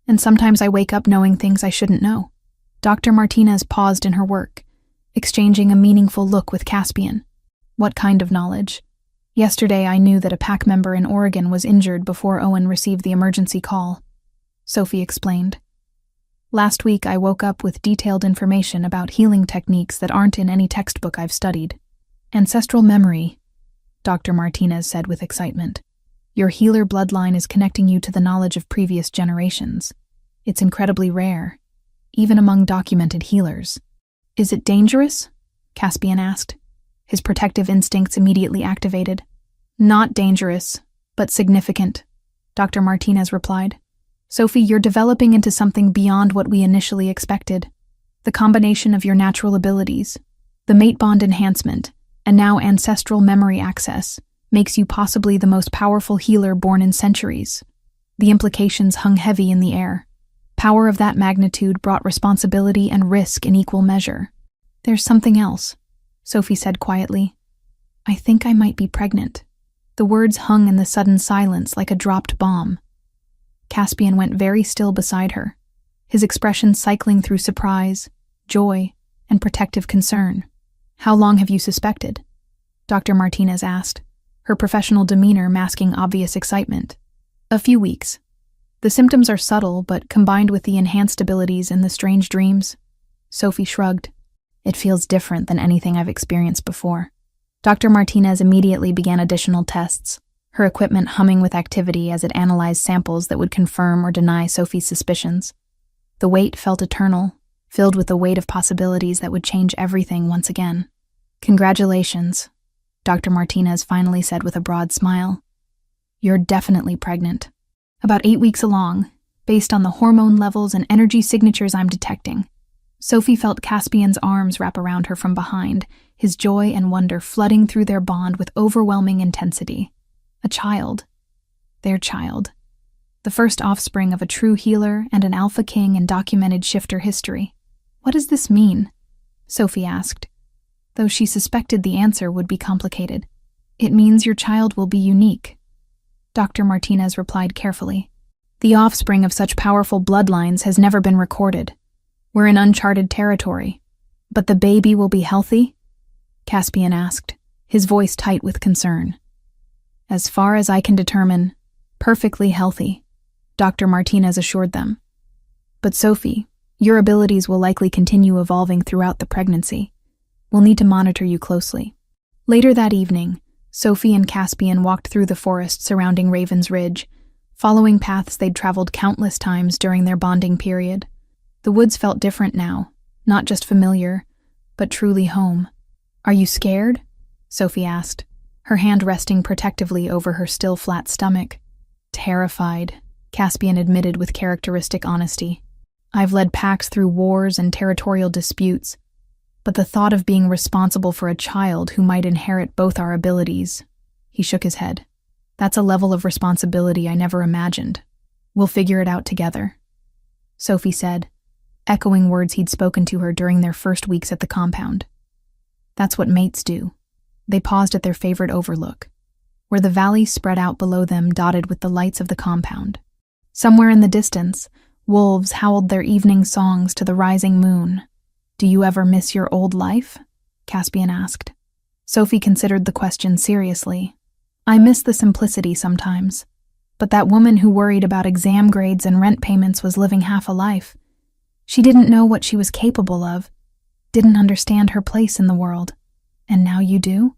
And sometimes I wake up knowing things I shouldn't know." Dr. Martinez paused in her work, exchanging a meaningful look with Caspian. "What kind of knowledge?" "Yesterday I knew that a pack member in Oregon was injured before Owen received the emergency call," Sophie explained. "Last week I woke up with detailed information about healing techniques that aren't in any textbook I've studied. Ancestral memory," Dr. Martinez said with excitement. "Your healer bloodline is connecting you to the knowledge of previous generations. It's incredibly rare, even among documented healers." "Is it dangerous?" Caspian asked, His protective instincts immediately activated. "Not dangerous, but significant," Dr. Martinez replied. "Sophie, you're developing into something beyond what we initially expected. The combination of your natural abilities, the mate bond enhancement, and now ancestral memory access makes you possibly the most powerful healer born in centuries." The implications hung heavy in the air. Power of that magnitude brought responsibility and risk in equal measure. "There's something else," Sophie said quietly. "I think I might be pregnant." The words hung in the sudden silence like a dropped bomb. Caspian went very still beside her, his expression cycling through surprise, joy, and protective concern. "How long have you suspected?" Dr. Martinez asked, her professional demeanor masking obvious excitement. "A few weeks. The symptoms are subtle, but combined with the enhanced abilities and the strange dreams." Sophie shrugged. "It feels different than anything I've experienced before." Dr. Martinez immediately began additional tests, her equipment humming with activity as it analyzed samples that would confirm or deny Sophie's suspicions. The wait felt eternal, filled with the weight of possibilities that would change everything once again. "Congratulations," Dr. Martinez finally said with a broad smile. "You're definitely pregnant. About 8 weeks along, based on the hormone levels and energy signatures I'm detecting." Sophie felt Caspian's arms wrap around her from behind, his joy and wonder flooding through their bond with overwhelming intensity. A child. Their child. The first offspring of a true healer and an alpha king in documented shifter history. "What does this mean?" Sophie asked, though she suspected the answer would be complicated. "It means your child will be unique," Dr. Martinez replied carefully. "The offspring of such powerful bloodlines has never been recorded. We're in uncharted territory. But the baby will be healthy?" Caspian asked, his voice tight with concern. "As far as I can determine, perfectly healthy," Dr. Martinez assured them. "But Sophie, your abilities will likely continue evolving throughout the pregnancy. We'll need to monitor you closely." Later that evening, Sophie and Caspian walked through the forest surrounding Raven's Ridge, following paths they'd traveled countless times during their bonding period. The woods felt different now, not just familiar, but truly home. "Are you scared?" Sophie asked, her hand resting protectively over her still flat stomach. "Terrified," Caspian admitted with characteristic honesty. "I've led packs through wars and territorial disputes, but the thought of being responsible for a child who might inherit both our abilities..." He shook his head. "That's a level of responsibility I never imagined. We'll figure it out together," Sophie said, echoing words he'd spoken to her during their first weeks at the compound. "That's what mates do." They paused at their favorite overlook, where the valley spread out below them, dotted with the lights of the compound. Somewhere in the distance, wolves howled their evening songs to the rising moon. "Do you ever miss your old life?" Caspian asked. Sophie considered the question seriously. "I miss the simplicity sometimes, but that woman who worried about exam grades and rent payments was living half a life. She didn't know what she was capable of, didn't understand her place in the world. And now you do?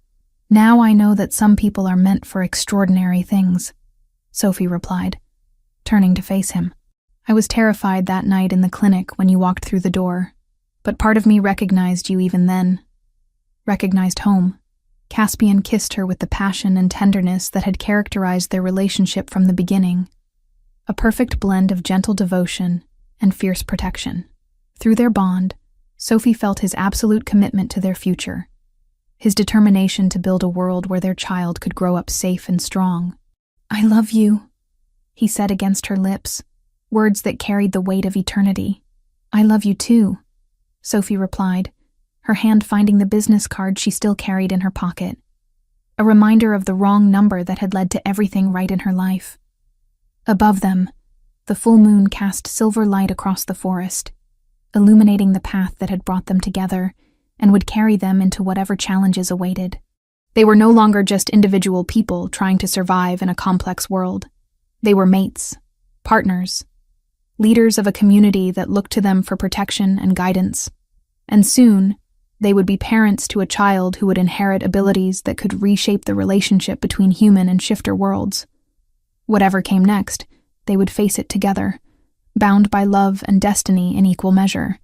Now I know that some people are meant for extraordinary things," Sophie replied, turning to face him. "I was terrified that night in the clinic when you walked through the door, but part of me recognized you even then. Recognized home." Caspian kissed her with the passion and tenderness that had characterized their relationship from the beginning. A perfect blend of gentle devotion and fierce protection. Through their bond, Sophie felt his absolute commitment to their future, his determination to build a world where their child could grow up safe and strong. "I love you," he said against her lips, words that carried the weight of eternity. "I love you too," Sophie replied, her hand finding the business card she still carried in her pocket, a reminder of the wrong number that had led to everything right in her life. Above them, the full moon cast silver light across the forest, illuminating the path that had brought them together and would carry them into whatever challenges awaited. They were no longer just individual people trying to survive in a complex world. They were mates, partners, leaders of a community that looked to them for protection and guidance. And soon, they would be parents to a child who would inherit abilities that could reshape the relationship between human and shifter worlds. Whatever came next, they would face it together, bound by love and destiny in equal measure.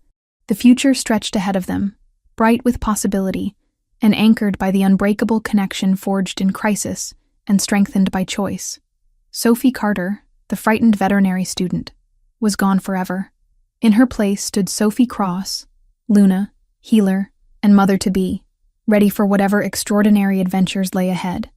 The future stretched ahead of them, bright with possibility, and anchored by the unbreakable connection forged in crisis and strengthened by choice. Sophie Carter, the frightened veterinary student, was gone forever. In her place stood Sophie Cross, Luna, healer, and mother-to-be, ready for whatever extraordinary adventures lay ahead.